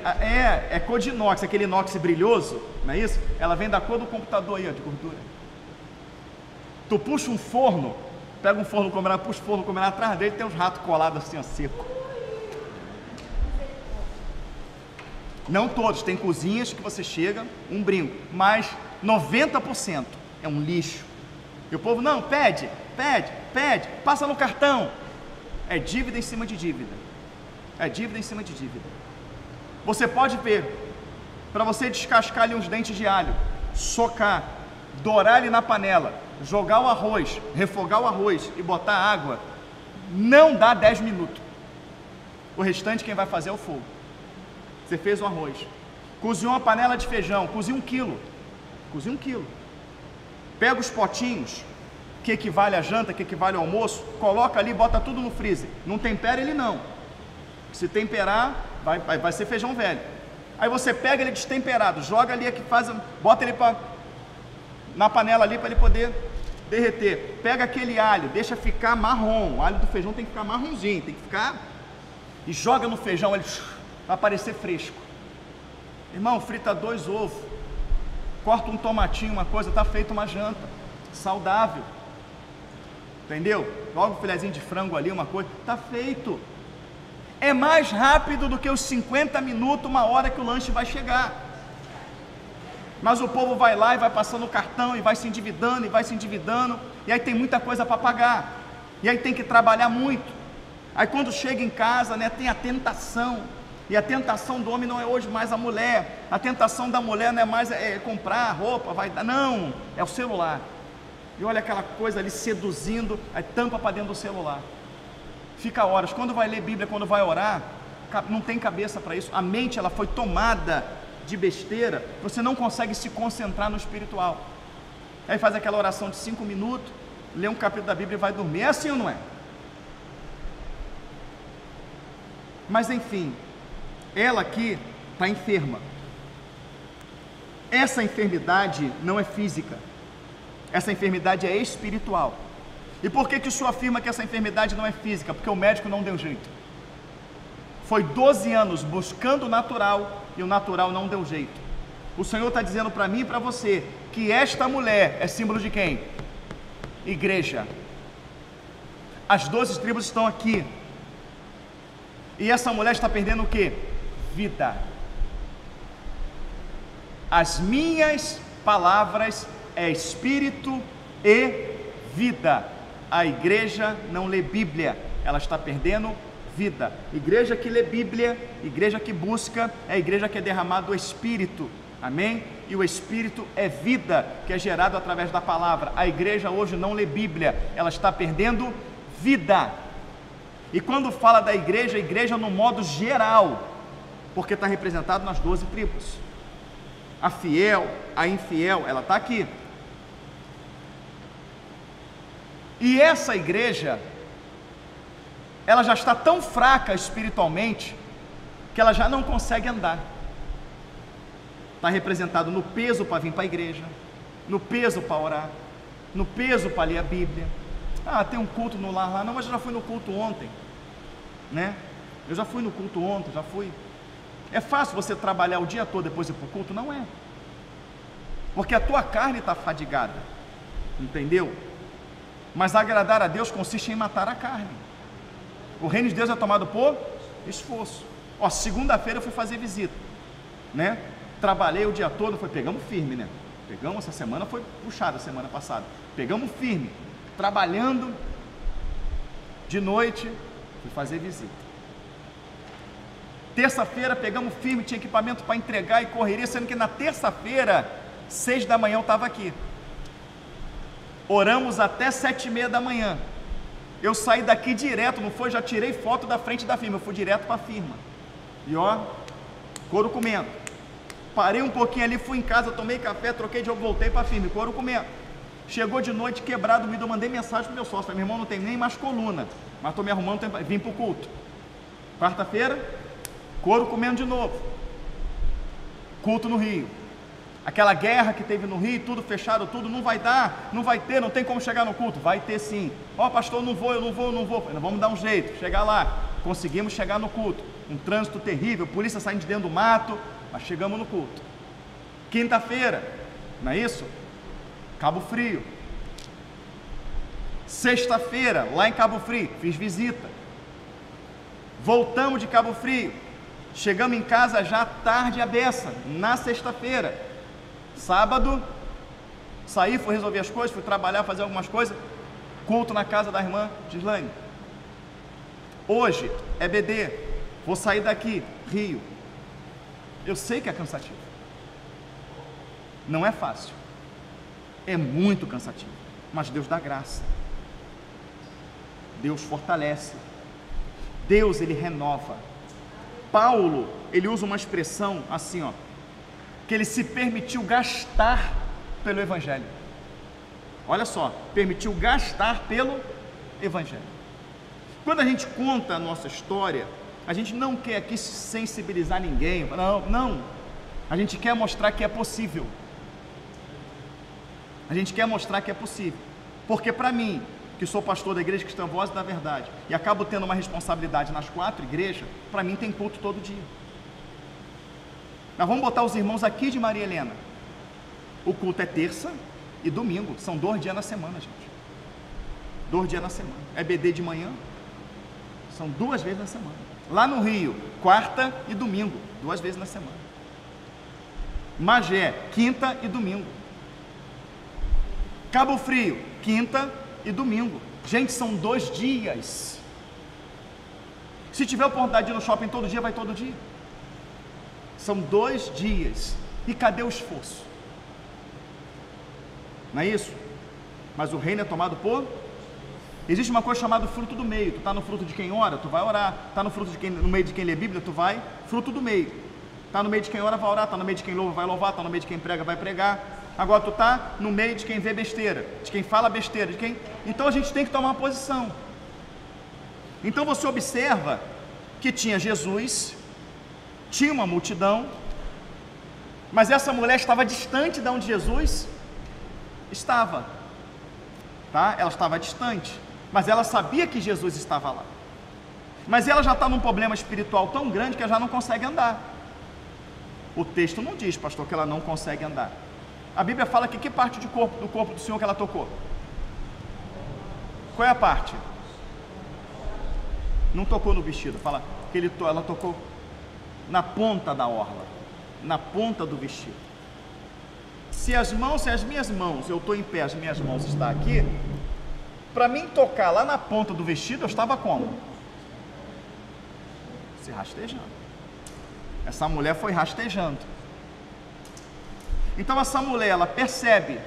É cor de inox, aquele inox brilhoso, não é isso? Ela vem da cor do computador aí, ó, de gordura. Tu puxa um forno, pega um forno combinado, puxa o forno combinado, atrás dele tem uns ratos colados assim, ó, seco. Não todos, tem cozinhas que você chega, um brinco, mas 90% é um lixo. E o povo, não, pede, passa no cartão. É dívida em cima de dívida. É dívida em cima de dívida. Você pode ver, para você descascar ali uns dentes de alho, socar, dourar ele na panela, jogar o arroz, refogar o arroz e botar água, não dá 10 minutos. O restante quem vai fazer é o fogo. Você fez o arroz, cozinhou uma panela de feijão, cozinha 1 quilo. Cozinha 1 quilo. Pega os potinhos, que equivale à janta, que equivale ao almoço, coloca ali, bota tudo no freezer. Não tempera ele não. Se temperar, vai ser feijão velho. Aí você pega ele destemperado, joga ali, bota ele na panela ali para ele poder derreter. Pega aquele alho, deixa ficar marrom. O alho do feijão tem que ficar marronzinho, tem que ficar... E joga no feijão, ele vai parecer fresco. Irmão, frita 2 ovos, corta um tomatinho, uma coisa, tá feita uma janta saudável. Entendeu? Logo um filezinho de frango ali, uma coisa, tá feito. É mais rápido do que os 50 minutos, 1 hora que o lanche vai chegar. Mas o povo vai lá e vai passando o cartão e vai se endividando, e aí tem muita coisa para pagar, e aí tem que trabalhar muito. Aí quando chega em casa, né, tem a tentação. E a tentação do homem não é hoje mais a mulher. A tentação da mulher não é mais comprar roupa, não, é o celular. E olha aquela coisa ali seduzindo, aí tampa para dentro do celular. Fica horas. Quando vai ler Bíblia, quando vai orar, não tem cabeça para isso. A mente, ela foi tomada de besteira. Você não consegue se concentrar no espiritual. Aí faz aquela oração de 5 minutos, lê um capítulo da Bíblia e vai dormir. É assim ou não é? Mas enfim, ela aqui está enferma. Essa enfermidade não é física. Essa enfermidade é espiritual. E por que o senhor afirma que essa enfermidade não é física? Porque o médico não deu jeito. Foi 12 anos buscando o natural e o natural não deu jeito. O Senhor está dizendo para mim e para você que esta mulher é símbolo de quem? Igreja. As 12 tribos estão aqui. E essa mulher está perdendo o quê? Vida. As minhas palavras é espírito e vida. A igreja não lê Bíblia, ela está perdendo vida. Igreja que lê Bíblia, igreja que busca, é a igreja que é derramado do Espírito, amém? E o Espírito é vida, que é gerado através da palavra. A igreja hoje não lê Bíblia, ela está perdendo vida. E quando fala da igreja, a igreja no modo geral, porque está representado nas 12 tribos. A fiel, a infiel, ela está aqui. E essa igreja, ela já está tão fraca espiritualmente, que ela já não consegue andar. Está representado no peso para vir para a igreja, no peso para orar, no peso para ler a Bíblia. Ah, tem um culto no lar lá, não, mas eu já fui no culto ontem, né? Eu já fui no culto ontem, já fui. É fácil você trabalhar o dia todo depois ir para o culto? Não é, porque a tua carne está fadigada, entendeu? Mas agradar a Deus consiste em matar a carne. O reino de Deus é tomado por esforço. Ó, segunda-feira eu fui fazer visita, né? Trabalhei o dia todo, pegamos firme, né? Pegamos, essa semana foi puxada, semana passada. Pegamos firme, trabalhando. De noite, fui fazer visita. Terça-feira pegamos firme, tinha equipamento para entregar e correria, sendo que na terça-feira, 6 da manhã eu estava aqui. Oramos até 7h30 da manhã. Eu saí daqui direto, não foi? Já tirei foto da frente da firma, eu fui direto para a firma. E ó, couro comendo. Parei um pouquinho ali, fui em casa, tomei café, troquei de roupa, voltei para a firma, couro comendo. Chegou de noite, quebrado, eu mandei mensagem para o meu sócio, falei, meu irmão, não tem nem mais coluna, mas estou me arrumando, vim para o culto. Quarta-feira, couro comendo de novo. Culto no Rio. Aquela guerra que teve no Rio, tudo fechado, tudo, não vai dar, não vai ter, não tem como chegar no culto. Vai ter sim. Ó, pastor, eu não vou. Falei, vamos dar um jeito, chegar lá. Conseguimos chegar no culto. Um trânsito terrível, polícia saindo de dentro do mato, mas chegamos no culto. Quinta-feira, não é isso? Cabo Frio. Sexta-feira, lá em Cabo Frio, fiz visita. Voltamos de Cabo Frio. Chegamos em casa já tarde a beça, na sexta-feira. Sábado, saí, fui resolver as coisas, fui trabalhar, fazer algumas coisas. Culto na casa da irmã Gislaine. Hoje é BD, vou sair daqui, Rio. Eu sei que é cansativo. Não é fácil. É muito cansativo. Mas Deus dá graça. Deus fortalece. Deus, Ele renova. Paulo, ele usa uma expressão assim, ó, que ele se permitiu gastar pelo Evangelho. Olha só, permitiu gastar pelo Evangelho. Quando a gente conta a nossa história, a gente não quer aqui sensibilizar ninguém, não. A gente quer mostrar que é possível. A gente quer mostrar que é possível. Porque para mim, que sou pastor da Igreja Cristã Voz da Verdade, e acabo tendo uma responsabilidade nas 4 igrejas, para mim tem culto todo dia. Nós vamos botar os irmãos aqui de Maria Helena. O culto é terça e domingo, são 2 dias na semana, gente. 2 dias na semana. É BD de manhã, são 2 vezes na semana. Lá no Rio, quarta e domingo, 2 vezes na semana. Magé, quinta e domingo. Cabo Frio, quinta e domingo. Gente, são 2 dias. Se tiver oportunidade de ir no shopping todo dia, vai todo dia. São 2 dias. E cadê o esforço? Não é isso? Mas o reino é tomado por... Existe uma coisa chamada fruto do meio. Tu está no fruto de quem ora, tu vai orar. Está no meio de quem lê Bíblia, tu vai. Fruto do meio. Está no meio de quem ora, vai orar. Está no meio de quem louva, vai louvar. Está no meio de quem prega, vai pregar. Agora tu está no meio de quem vê besteira, de quem fala besteira, de quem... Então a gente tem que tomar uma posição. Então você observa que tinha Jesus, tinha uma multidão, mas essa mulher estava distante de onde Jesus estava, tá? Ela estava distante, mas ela sabia que Jesus estava lá. Mas ela já está num problema espiritual tão grande que ela já não consegue andar. O texto não diz, pastor, que ela não consegue andar. A Bíblia fala que parte do corpo do Senhor que ela tocou? Qual é a parte? Não tocou no vestido, fala que ela tocou na ponta da orla, na ponta do vestido. Se as minhas mãos, eu estou em pé, as minhas mãos estão aqui, para mim tocar lá na ponta do vestido, eu estava como? Se rastejando. Essa mulher foi rastejando. Então essa mulher, ela percebe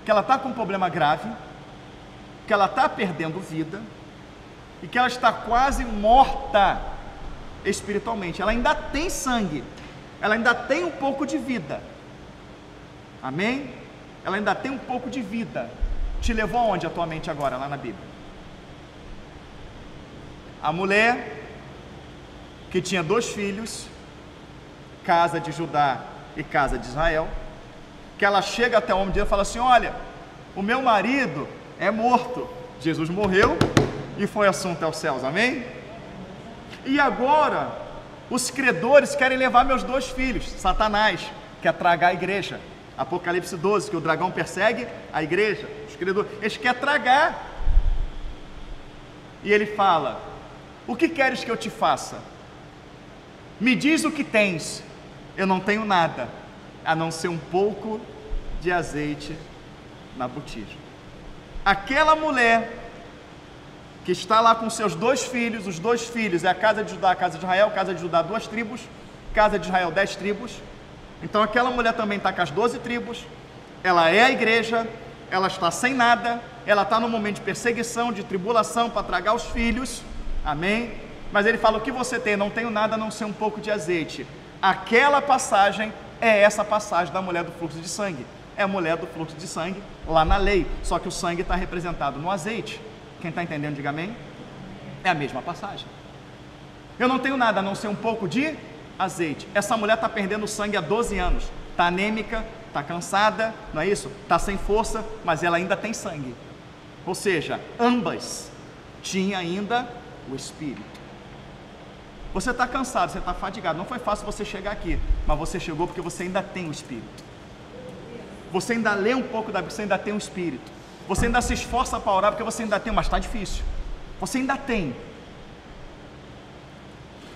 que ela está com um problema grave, que ela está perdendo vida e que ela está quase morta espiritualmente. Ela ainda tem sangue, ela ainda tem um pouco de vida. Amém? Ela ainda tem um pouco de vida. Te levou aonde a tua mente agora, lá na Bíblia? A mulher que tinha 2 filhos, casa de Judá e casa de Israel, que ela chega até o homem de Deus e fala assim: olha, o meu marido é morto. Jesus morreu e foi assunto aos céus, amém? E agora os credores querem levar meus 2 filhos. Satanás quer tragar a igreja. Apocalipse 12, que o dragão persegue a igreja, os credores, eles querem tragar. E ele fala: o que queres que eu te faça? Me diz o que tens. Eu não tenho nada, a não ser um pouco de azeite na botija. Aquela mulher que está lá com seus 2 filhos, os 2 filhos é a casa de Judá, a casa de Israel, casa de Judá 2 tribos, casa de Israel 10 tribos, então aquela mulher também está com as 12 tribos, ela é a igreja, ela está sem nada, ela está num momento de perseguição, de tribulação para tragar os filhos, amém? Mas ele fala: o que você tem? Não tenho nada a não ser um pouco de azeite. Aquela passagem é essa passagem da mulher do fluxo de sangue, é a mulher do fluxo de sangue lá na lei, só que o sangue está representado no azeite. Quem está entendendo, diga amém. É a mesma passagem. Eu não tenho nada a não ser um pouco de azeite. Essa mulher está perdendo sangue há 12 anos, está anêmica, está cansada, não é isso? Está sem força, mas ela ainda tem sangue. Ou seja, ambas tinham ainda o Espírito. Você está cansado, você está fadigado, não foi fácil você chegar aqui, mas você chegou porque você ainda tem o Espírito. Você ainda lê um pouco da Bíblia, você ainda tem o Espírito. Você ainda se esforça para orar porque você ainda tem, mas está difícil. Você ainda tem.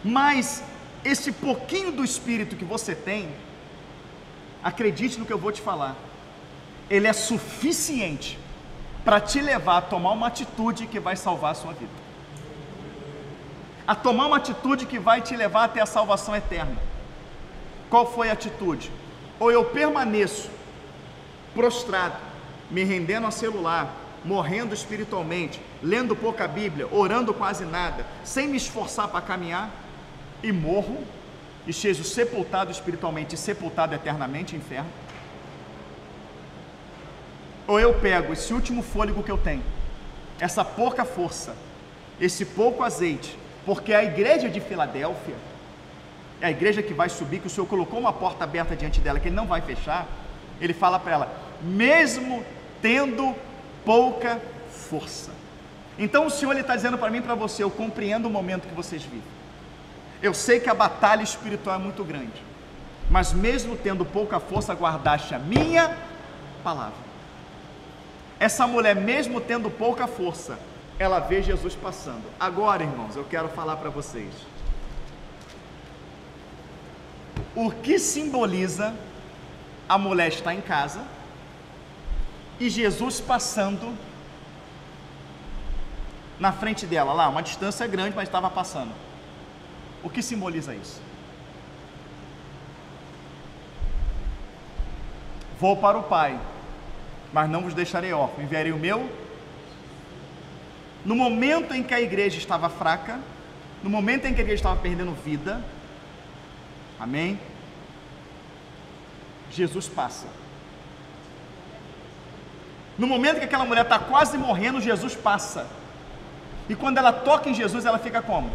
Mas esse pouquinho do Espírito que você tem, acredite no que eu vou te falar, ele é suficiente para te levar a tomar uma atitude que vai salvar a sua vida. A tomar uma atitude que vai te levar até a salvação eterna. Qual foi a atitude? Ou eu permaneço prostrado, me rendendo a celular, morrendo espiritualmente, lendo pouca Bíblia, orando quase nada, sem me esforçar para caminhar, e morro, e seja sepultado espiritualmente e sepultado eternamente no inferno. Ou eu pego esse último fôlego que eu tenho, essa pouca força, esse pouco azeite, porque a igreja de Filadélfia é a igreja que vai subir, que o Senhor colocou uma porta aberta diante dela, que Ele não vai fechar. Ele fala para ela: mesmo tendo pouca força. Então o Senhor está dizendo para mim e para você: eu compreendo o momento que vocês vivem, eu sei que a batalha espiritual é muito grande, mas mesmo tendo pouca força, guardaste a minha palavra. Essa mulher, mesmo tendo pouca força, ela vê Jesus passando. Agora, irmãos, eu quero falar para vocês o que simboliza a mulher estar em casa e Jesus passando na frente dela, lá, uma distância grande, mas estava passando. O que simboliza isso? Vou para o Pai, mas não vos deixarei órfão, enviarei o meu. No momento em que a igreja estava fraca, no momento em que a igreja estava perdendo vida, amém? Jesus passa. No momento que aquela mulher está quase morrendo, Jesus passa. E quando ela toca em Jesus, ela fica como?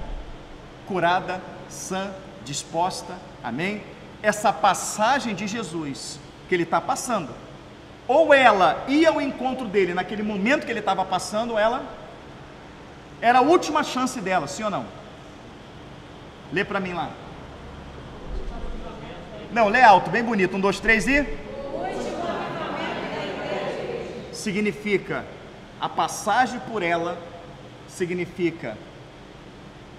Curada, sã, disposta, amém? Essa passagem de Jesus, que ele está passando, ou ela ia ao encontro dele naquele momento que ele estava passando, ou ela era a última chance dela, sim ou não? Lê para mim lá. Não, lê alto, bem bonito. 1, 2, 3 e... significa, a passagem por ela significa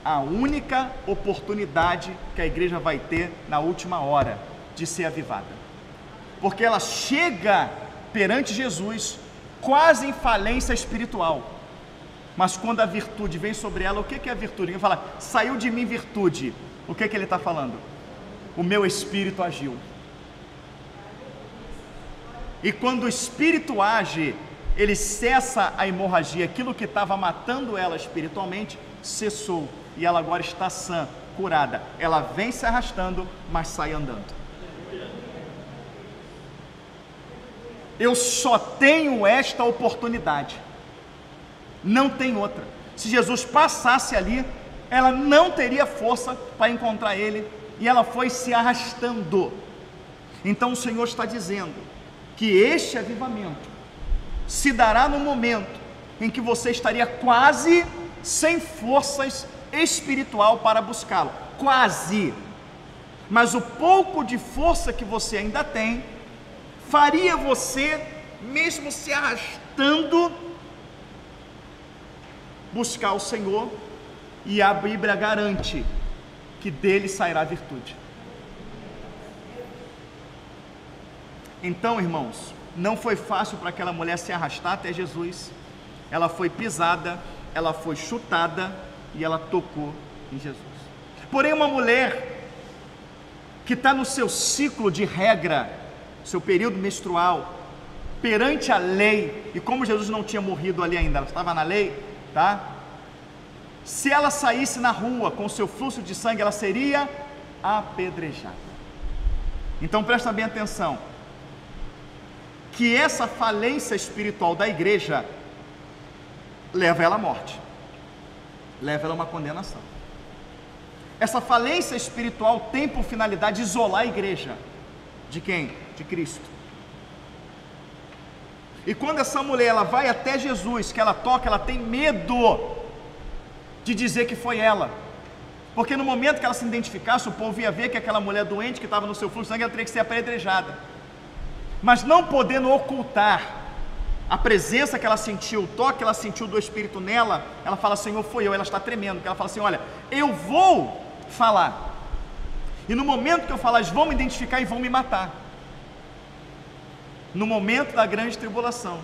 a única oportunidade que a igreja vai ter na última hora de ser avivada. Porque ela chega perante Jesus quase em falência espiritual. Mas quando a virtude vem sobre ela, o que é a virtude? Ele fala, saiu de mim virtude. O que ele está falando? O meu espírito agiu. E quando o espírito age, ele cessa a hemorragia. Aquilo que estava matando ela espiritualmente, cessou. E ela agora está sã, curada. Ela vem se arrastando, mas sai andando. Eu só tenho esta oportunidade. Não tem outra. Se Jesus passasse ali, ela não teria força para encontrar ele, e ela foi se arrastando. Então o Senhor está dizendo que este avivamento se dará no momento em que você estaria quase sem forças espiritual para buscá-lo, quase, mas o pouco de força que você ainda tem, faria você, mesmo se arrastando, buscar o Senhor, e a Bíblia garante que dele sairá a virtude. Então, irmãos, não foi fácil para aquela mulher se arrastar até Jesus. Ela foi pisada, ela foi chutada e ela tocou em Jesus. Porém, uma mulher que está no seu ciclo de regra, seu período menstrual, perante a lei, e como Jesus não tinha morrido ali ainda, ela estava na lei, tá? Se ela saísse na rua com o seu fluxo de sangue, ela seria apedrejada. Então presta bem atenção, que essa falência espiritual da igreja leva ela à morte, leva ela a uma condenação. Essa falência espiritual tem por finalidade isolar a igreja. De quem? De Cristo. E quando essa mulher ela vai até Jesus, que ela toca, ela tem medo de dizer que foi ela, porque no momento que ela se identificasse, o povo ia ver que aquela mulher doente que estava no seu fluxo de sangue, ela teria que ser apedrejada. Mas não podendo ocultar a presença que ela sentiu, o toque que ela sentiu do Espírito nela, ela fala, Senhor, foi eu. Ela está tremendo, porque ela fala assim, olha, eu vou falar, e no momento que eu falar, eles vão me identificar e vão me matar. No momento da grande tribulação,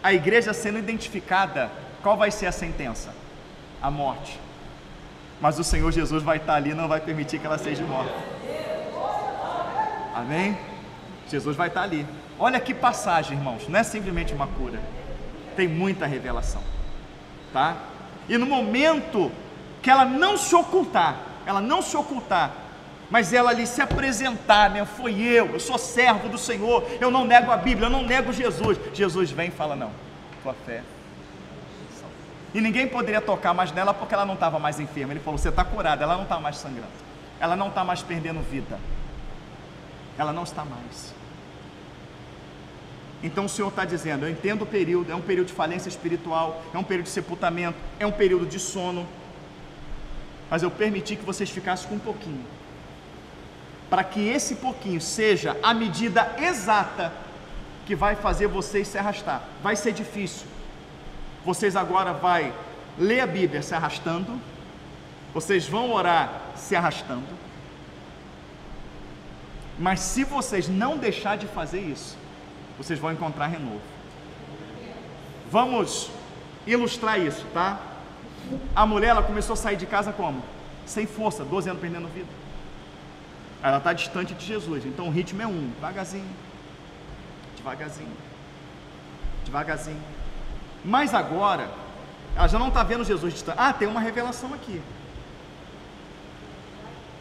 a igreja sendo identificada, qual vai ser a sentença? A morte. Mas o Senhor Jesus vai estar ali e não vai permitir que ela seja morta. Amém? Jesus vai estar ali. Olha que passagem, irmãos, não é simplesmente uma cura, tem muita revelação, tá? E no momento que ela não se ocultar, mas ela ali se apresentar, né? Foi eu sou servo do Senhor, eu não nego a Bíblia, eu não nego Jesus. Jesus vem e fala, não, tua fé. E ninguém poderia tocar mais nela, porque ela não estava mais enferma. Ele falou, você está curada, ela não está mais sangrando, ela não está mais perdendo vida, ela não está mais. Então o Senhor está dizendo, eu entendo o período, é um período de falência espiritual, é um período de sepultamento, é um período de sono, mas eu permiti que vocês ficassem com um pouquinho, para que esse pouquinho seja a medida exata que vai fazer vocês se arrastar. Vai ser difícil, vocês agora vão ler a Bíblia se arrastando, vocês vão orar se arrastando, mas se vocês não deixar de fazer isso, vocês vão encontrar renovo. Vamos ilustrar isso, tá? A mulher, ela começou a sair de casa como? Sem força, 12 anos perdendo vida. Ela está distante de Jesus, então o ritmo é devagarzinho, devagarzinho, devagarzinho. Mas agora, ela já não está vendo Jesus distante. Ah, tem uma revelação aqui.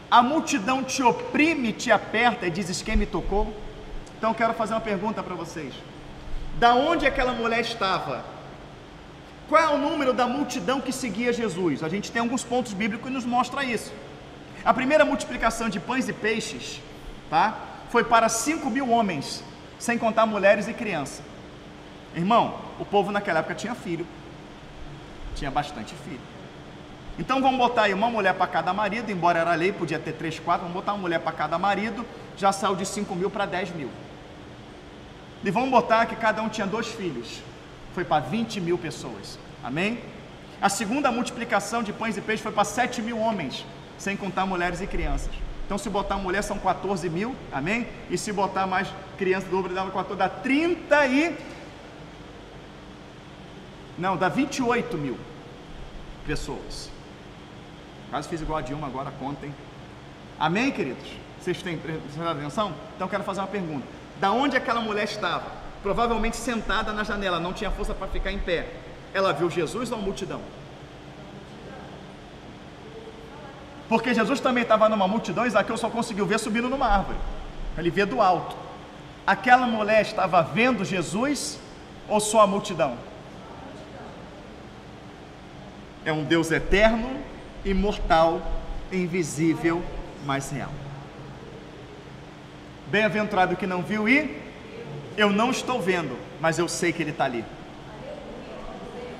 A multidão te oprime, te aperta e dizes, quem me tocou? Então eu quero fazer uma pergunta para vocês. Da onde aquela mulher estava? Qual é o número da multidão que seguia Jesus? A gente tem alguns pontos bíblicos que nos mostram isso. A primeira multiplicação de pães e peixes, tá? Foi para 5.000 homens, sem contar mulheres e crianças. Irmão, o povo naquela época tinha filho, tinha bastante filho. Então vamos botar aí uma mulher para cada marido, embora era lei, podia ter 3, 4, vamos botar uma mulher para cada marido, já saiu de 5.000 para 10.000. E vamos botar que cada um tinha 2 filhos, foi para 20.000 pessoas, amém? A segunda multiplicação de pães e peixes foi para 7.000 homens, sem contar mulheres e crianças. Então se botar mulher são 14.000, amém? E se botar mais crianças, dobro dá 14, dá 39.000 Não, dá 28 mil pessoas. Quase fiz igual a Dilma agora, contem. Amém, queridos? Vocês têm prestado atenção? Então eu quero fazer uma pergunta. Da onde aquela mulher estava? Provavelmente sentada na janela, não tinha força para ficar em pé. Ela viu Jesus ou a multidão? Porque Jesus também estava numa multidão, e Zaqueu só conseguiu ver subindo numa árvore. Ele vê do alto. Aquela mulher estava vendo Jesus ou só a multidão? É um Deus eterno, imortal, invisível, mas real. Bem-aventurado que não viu e eu não estou vendo, mas eu sei que Ele está ali.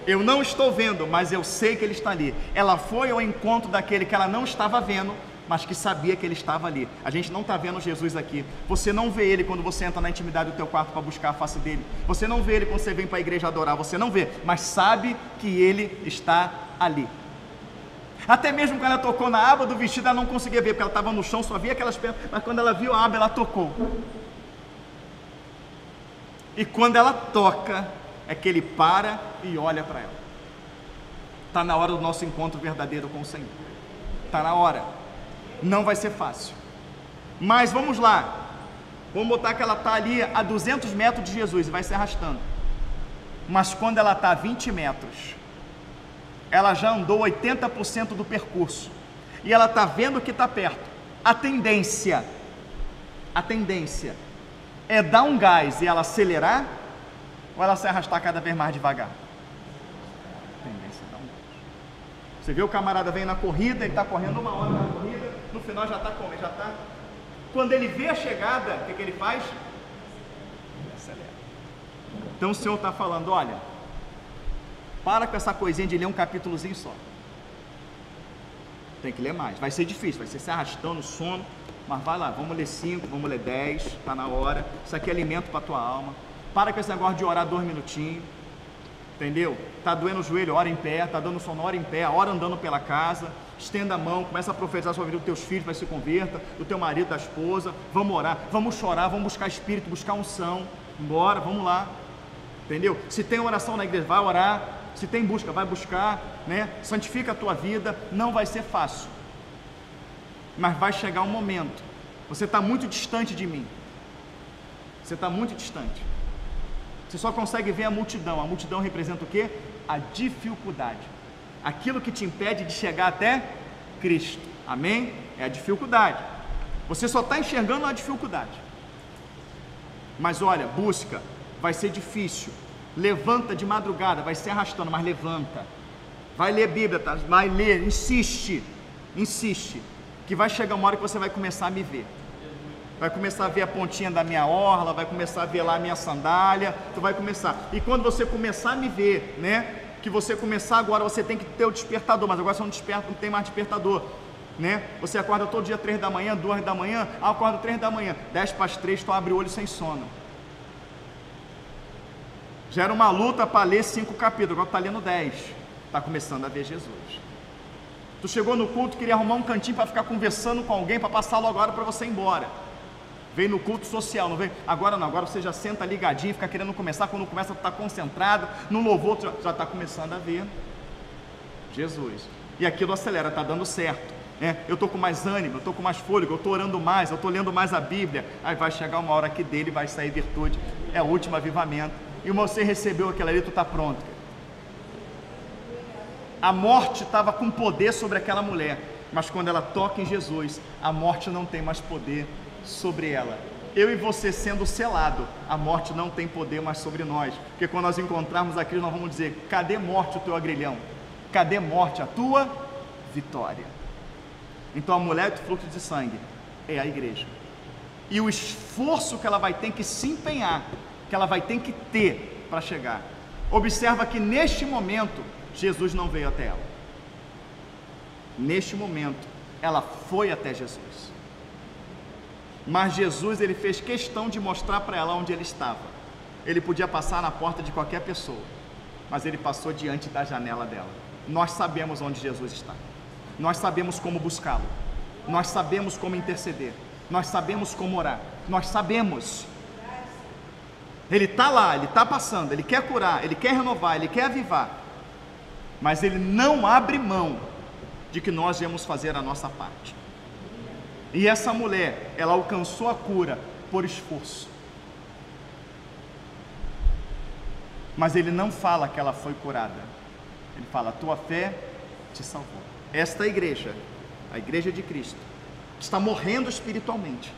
Eu não estou vendo, mas eu sei que Ele está ali. Ela foi ao encontro daquele que ela não estava vendo, mas que sabia que Ele estava ali. A gente não está vendo Jesus aqui. Você não vê Ele quando você entra na intimidade do teu quarto para buscar a face dEle. Você não vê Ele quando você vem para a igreja adorar. Você não vê, mas sabe que Ele está ali. Até mesmo quando ela tocou na aba do vestido, ela não conseguia ver, porque ela estava no chão, só via aquelas pernas. Mas quando ela viu a aba, ela tocou. E quando ela toca, é que Ele para e olha para ela. Está na hora do nosso encontro verdadeiro com o Senhor. Está na hora. Não vai ser fácil. Mas vamos lá. Vamos botar que ela está ali a 200 metros de Jesus e vai se arrastando. Mas quando ela está a 20 metros, ela já andou 80% do percurso. E ela está vendo que está perto. A tendência é dar um gás e ela acelerar, ou ela se arrastar cada vez mais devagar? A tendência é dar um gás. Você vê o camarada vem na corrida, ele está correndo uma hora na corrida, no final já está como? Já está. Quando ele vê a chegada, o que ele faz? Ele acelera. Então o Senhor está falando, olha, para com essa coisinha de ler um capítulozinho só. Tem que ler mais, vai ser difícil, vai ser se arrastando, sono, mas vai lá, vamos ler 5, vamos ler 10, está na hora, isso aqui é alimento para a tua alma. Para com esse negócio de orar 2 minutinhos, entendeu? Está doendo o joelho, ora em pé, está dando sono, ora em pé, ora andando pela casa, estenda a mão, começa a profetizar sobre os teus filhos, vai se converta, do teu marido, da esposa, vamos orar, vamos chorar, vamos buscar espírito, buscar unção, embora, vamos lá, entendeu? Se tem oração na igreja, vai orar, se tem busca, vai buscar, né? Santifica a tua vida, não vai ser fácil, mas vai chegar um momento, você está muito distante de mim, você está muito distante, você só consegue ver a multidão representa o quê? A dificuldade, aquilo que te impede de chegar até Cristo, amém? É a dificuldade, você só está enxergando a dificuldade, mas olha, busca, vai ser difícil, levanta de madrugada, vai se arrastando, mas levanta, vai ler Bíblia, tá? Vai ler, insiste, que vai chegar uma hora que você vai começar a me ver, vai começar a ver a pontinha da minha orla, vai começar a ver lá a minha sandália, tu vai começar, e quando você começar a me ver, né, que você começar agora, você tem que ter o despertador, mas agora você não desperta, não tem mais despertador, né, você acorda todo dia 3 da manhã, 2 da manhã, acorda 3 da manhã, 10 para as 3, tu abre o olho sem sono, já era uma luta para ler 5 capítulos, agora tu está lendo 10, está começando a ver Jesus. Tu chegou no culto, queria arrumar um cantinho para ficar conversando com alguém, para passar logo a hora para você ir embora. Veio no culto social, não veio? Agora não, agora você já senta ligadinho, fica querendo começar, quando começa tu está concentrado, no louvor tu já está começando a ver Jesus. E aquilo acelera, está dando certo, né? Eu estou com mais ânimo, eu estou com mais fôlego, eu estou orando mais, eu estou lendo mais a Bíblia, aí vai chegar uma hora que dele vai sair virtude, é o último avivamento, e você recebeu aquilo ali, tu está pronto. A morte estava com poder sobre aquela mulher, mas quando ela toca em Jesus, a morte não tem mais poder sobre ela. Eu e você sendo selado, a morte não tem poder mais sobre nós, porque quando nós encontrarmos aquilo, nós vamos dizer: cadê morte o teu agrilhão? Cadê morte a tua vitória? Então a mulher do fluxo de sangue é a igreja, e o esforço que ela vai ter que se empenhar, que ela vai ter que ter para chegar. Observa que neste momento Jesus não veio até ela. Neste momento ela foi até Jesus, mas Jesus, ele fez questão de mostrar para ela onde ele estava. Ele podia passar na porta de qualquer pessoa, mas ele passou diante da janela dela. Nós sabemos onde Jesus está, nós sabemos como buscá-lo, nós sabemos como interceder, nós sabemos como orar, nós sabemos. Ele está lá, ele está passando, ele quer curar, ele quer renovar, ele quer avivar, mas ele não abre mão de que nós viemos fazer a nossa parte. E essa mulher, ela alcançou a cura por esforço, mas ele não fala que ela foi curada, ele fala: a tua fé te salvou. Esta igreja, a igreja de Cristo, está morrendo espiritualmente,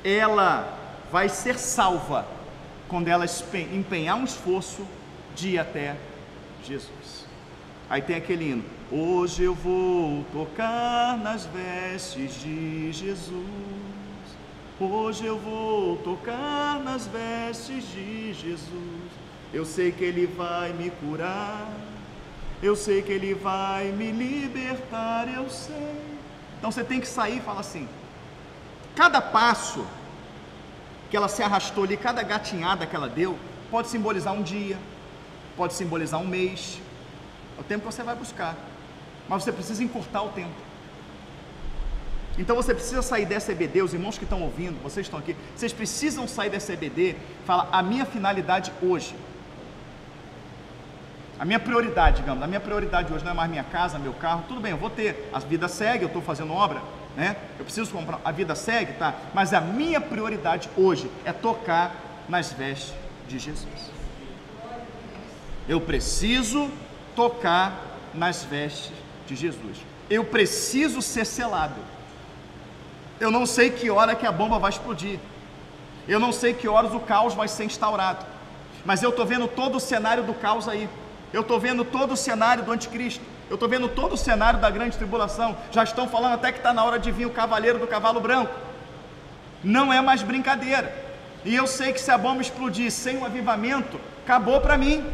ela vai ser salva quando ela empenhar um esforço de ir até Jesus. Aí tem aquele hino: hoje eu vou tocar nas vestes de Jesus, hoje eu vou tocar nas vestes de Jesus, eu sei que Ele vai me curar, eu sei que Ele vai me libertar, eu sei. Então você tem que sair e falar assim, cada passo que ela se arrastou ali, cada gatinhada que ela deu, pode simbolizar um dia, pode simbolizar um mês, é o tempo que você vai buscar, mas você precisa encurtar o tempo. Então você precisa sair dessa EBD, os irmãos que estão ouvindo, vocês estão aqui, vocês precisam sair dessa EBD, fala: a minha finalidade hoje, a minha prioridade, digamos, a minha prioridade hoje não é mais minha casa, meu carro, tudo bem, eu vou ter, a vida segue, eu estou fazendo obra, né? Eu preciso comprar, a vida segue, tá? Mas a minha prioridade hoje é tocar nas vestes de Jesus. Eu preciso tocar nas vestes de Jesus. Eu preciso ser selado. Eu não sei que hora que a bomba vai explodir. Eu não sei que horas o caos vai ser instaurado. Mas eu estou vendo todo o cenário do caos aí. Eu estou vendo todo o cenário do anticristo. Eu estou vendo todo o cenário da grande tribulação. Já estão falando até que está na hora de vir o cavaleiro do cavalo branco. Não é mais brincadeira. E eu sei que se a bomba explodir sem um avivamento, acabou para mim.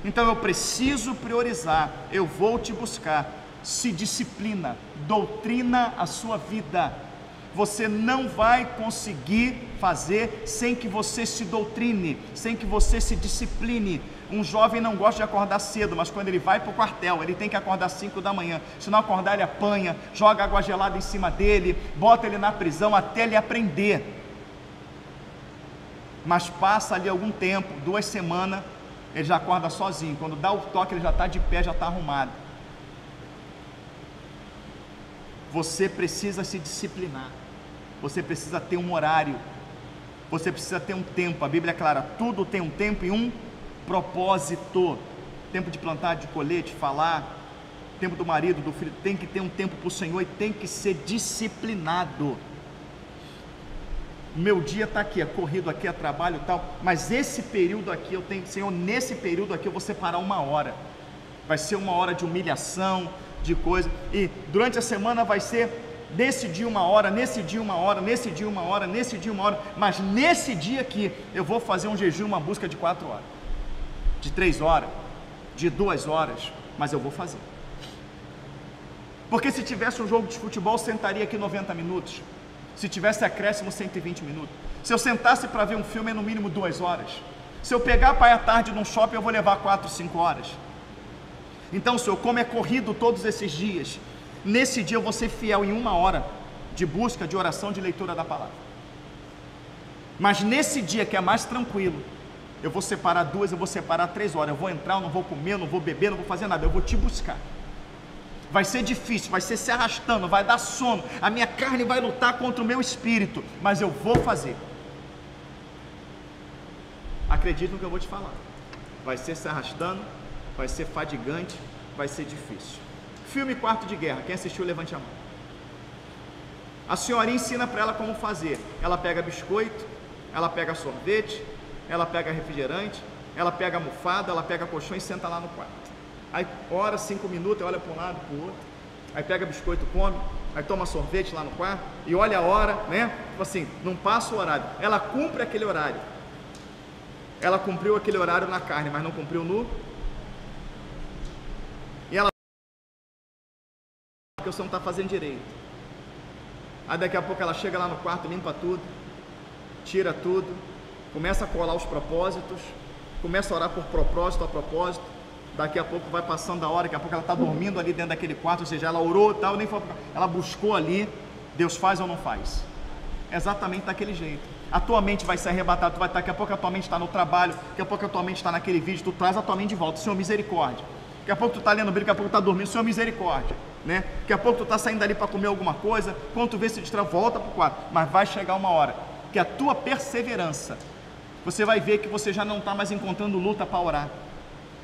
Então eu preciso priorizar. Eu vou te buscar. Se disciplina, doutrina a sua vida. Você não vai conseguir fazer sem que você se doutrine, sem que você se discipline. Um jovem não gosta de acordar cedo, mas quando ele vai para o quartel, ele tem que acordar às 5 da manhã. Se não acordar, ele apanha, joga água gelada em cima dele, bota ele na prisão até ele aprender. Mas passa ali algum tempo, 2 semanas, ele já acorda sozinho. Quando dá o toque, ele já está de pé, já está arrumado. Você precisa se disciplinar, você precisa ter um horário, você precisa ter um tempo. A Bíblia é clara, tudo tem um tempo e um propósito. Tempo de plantar, de colher, de falar, tempo do marido, do filho, tem que ter um tempo para o Senhor e tem que ser disciplinado. O meu dia está aqui, é corrido aqui, é trabalho e tal, mas esse período aqui eu tenho, Senhor, nesse período aqui eu vou separar 1 hora, vai ser 1 hora de humilhação, de coisa, e durante a semana vai ser nesse dia 1 hora, nesse dia 1 hora, nesse dia 1 hora, nesse dia 1 hora, mas nesse dia aqui eu vou fazer um jejum, uma busca de 4 horas, de 3 horas, de 2 horas, mas eu vou fazer. Porque se tivesse um jogo de futebol, eu sentaria aqui 90 minutos, se tivesse acréscimo 120 minutos, se eu sentasse para ver um filme é no mínimo 2 horas, se eu pegar para ir à tarde num shopping eu vou levar 4, 5 horas. Então, Senhor, como é corrido todos esses dias, nesse dia eu vou ser fiel em 1 hora de busca, de oração, de leitura da palavra. Mas nesse dia que é mais tranquilo, eu vou separar 2, eu vou separar 3 horas, eu vou entrar, eu não vou comer, eu não vou beber, eu não vou fazer nada, eu vou te buscar. Vai ser difícil, vai ser se arrastando, vai dar sono, a minha carne vai lutar contra o meu espírito, mas eu vou fazer. Acredita no que eu vou te falar. Vai ser se arrastando, vai ser fadigante, vai ser difícil. Filme Quarto de Guerra, quem assistiu, levante a mão. A senhorinha ensina para ela como fazer. Ela pega biscoito, ela pega sorvete, ela pega refrigerante, ela pega almofada, ela pega colchão e senta lá no quarto. Aí ora 5 minutos, olha para um lado, para o outro, aí pega biscoito, come, aí toma sorvete lá no quarto, e olha a hora, né? Tipo assim, não passa o horário. Ela cumpre aquele horário. Ela cumpriu aquele horário na carne, mas não cumpriu no... E ela... porque você não está fazendo direito. Aí daqui a pouco ela chega lá no quarto, limpa tudo, tira tudo, começa a colar os propósitos, começa a orar por propósito a propósito. Daqui a pouco vai passando a hora, daqui a pouco ela está dormindo ali dentro daquele quarto, ou seja, ela orou e tal, nem foi, ela buscou ali. Deus faz ou não faz? Exatamente daquele jeito. A tua mente vai ser arrebatada, tu vai estar, daqui a pouco a tua mente está no trabalho, daqui a pouco a tua mente está naquele vídeo, tu traz a tua mente de volta, Senhor, misericórdia. Daqui a pouco tu está lendo Bíblia, daqui a pouco tu está dormindo, Senhor, misericórdia, né? Daqui a pouco tu está saindo dali para comer alguma coisa, quando tu vê se distrai, volta para o quarto, mas vai chegar uma hora que a tua perseverança, você vai ver que você já não está mais encontrando luta para orar,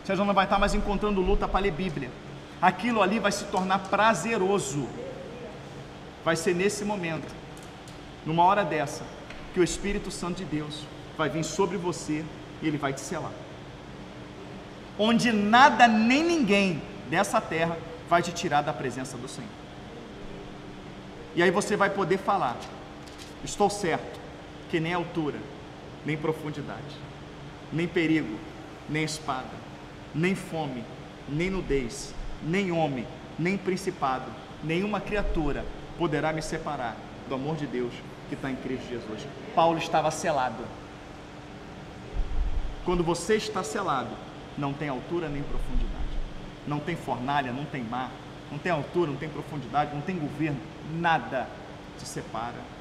você já não vai estar mais encontrando luta para ler Bíblia, aquilo ali vai se tornar prazeroso, vai ser nesse momento, numa hora dessa, que o Espírito Santo de Deus vai vir sobre você e ele vai te selar, onde nada nem ninguém dessa terra vai te tirar da presença do Senhor. E aí você vai poder falar: estou certo que nem altura, nem profundidade, nem perigo, nem espada, nem fome, nem nudez, nem homem, nem principado, nenhuma criatura poderá me separar do amor de Deus que está em Cristo Jesus. Paulo estava selado. Quando você está selado, não tem altura nem profundidade, não tem fornalha, não tem mar, não tem altura, não tem profundidade, não tem governo, nada te separa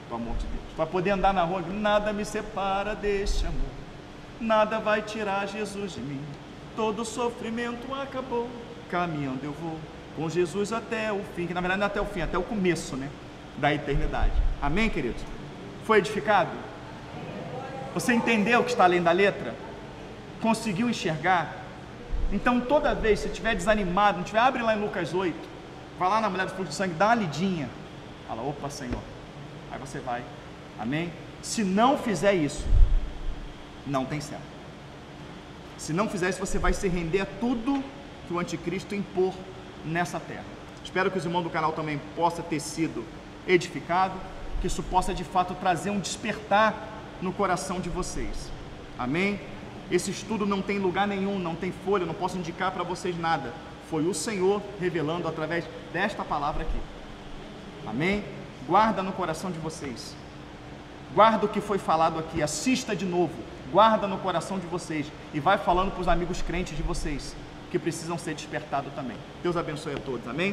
do amor de Deus. Vai poder andar na rua, nada me separa deste amor, nada vai tirar Jesus de mim, todo sofrimento acabou, caminhando eu vou com Jesus até o fim, que na verdade não é até o fim, até o começo, né, da eternidade. Amém, queridos? Foi edificado? Você entendeu o que está além da letra? Conseguiu enxergar? Então toda vez, se estiver desanimado, não tiver, abre lá em Lucas 8, vai lá na mulher do fluxo de sangue, dá uma lidinha, fala: opa, Senhor, aí você vai, amém? Se não fizer isso, não tem céu. Se não fizer isso, você vai se render a tudo que o anticristo impor nessa terra. Espero que os irmãos do canal também possam ter sido edificados, que isso possa de fato trazer um despertar no coração de vocês, amém? Esse estudo não tem lugar nenhum, não tem folha, não posso indicar para vocês nada, foi o Senhor revelando através desta palavra aqui, amém? Guarda no coração de vocês, guarda o que foi falado aqui, assista de novo, guarda no coração de vocês e vai falando para os amigos crentes de vocês, que precisam ser despertados também. Deus abençoe a todos, amém?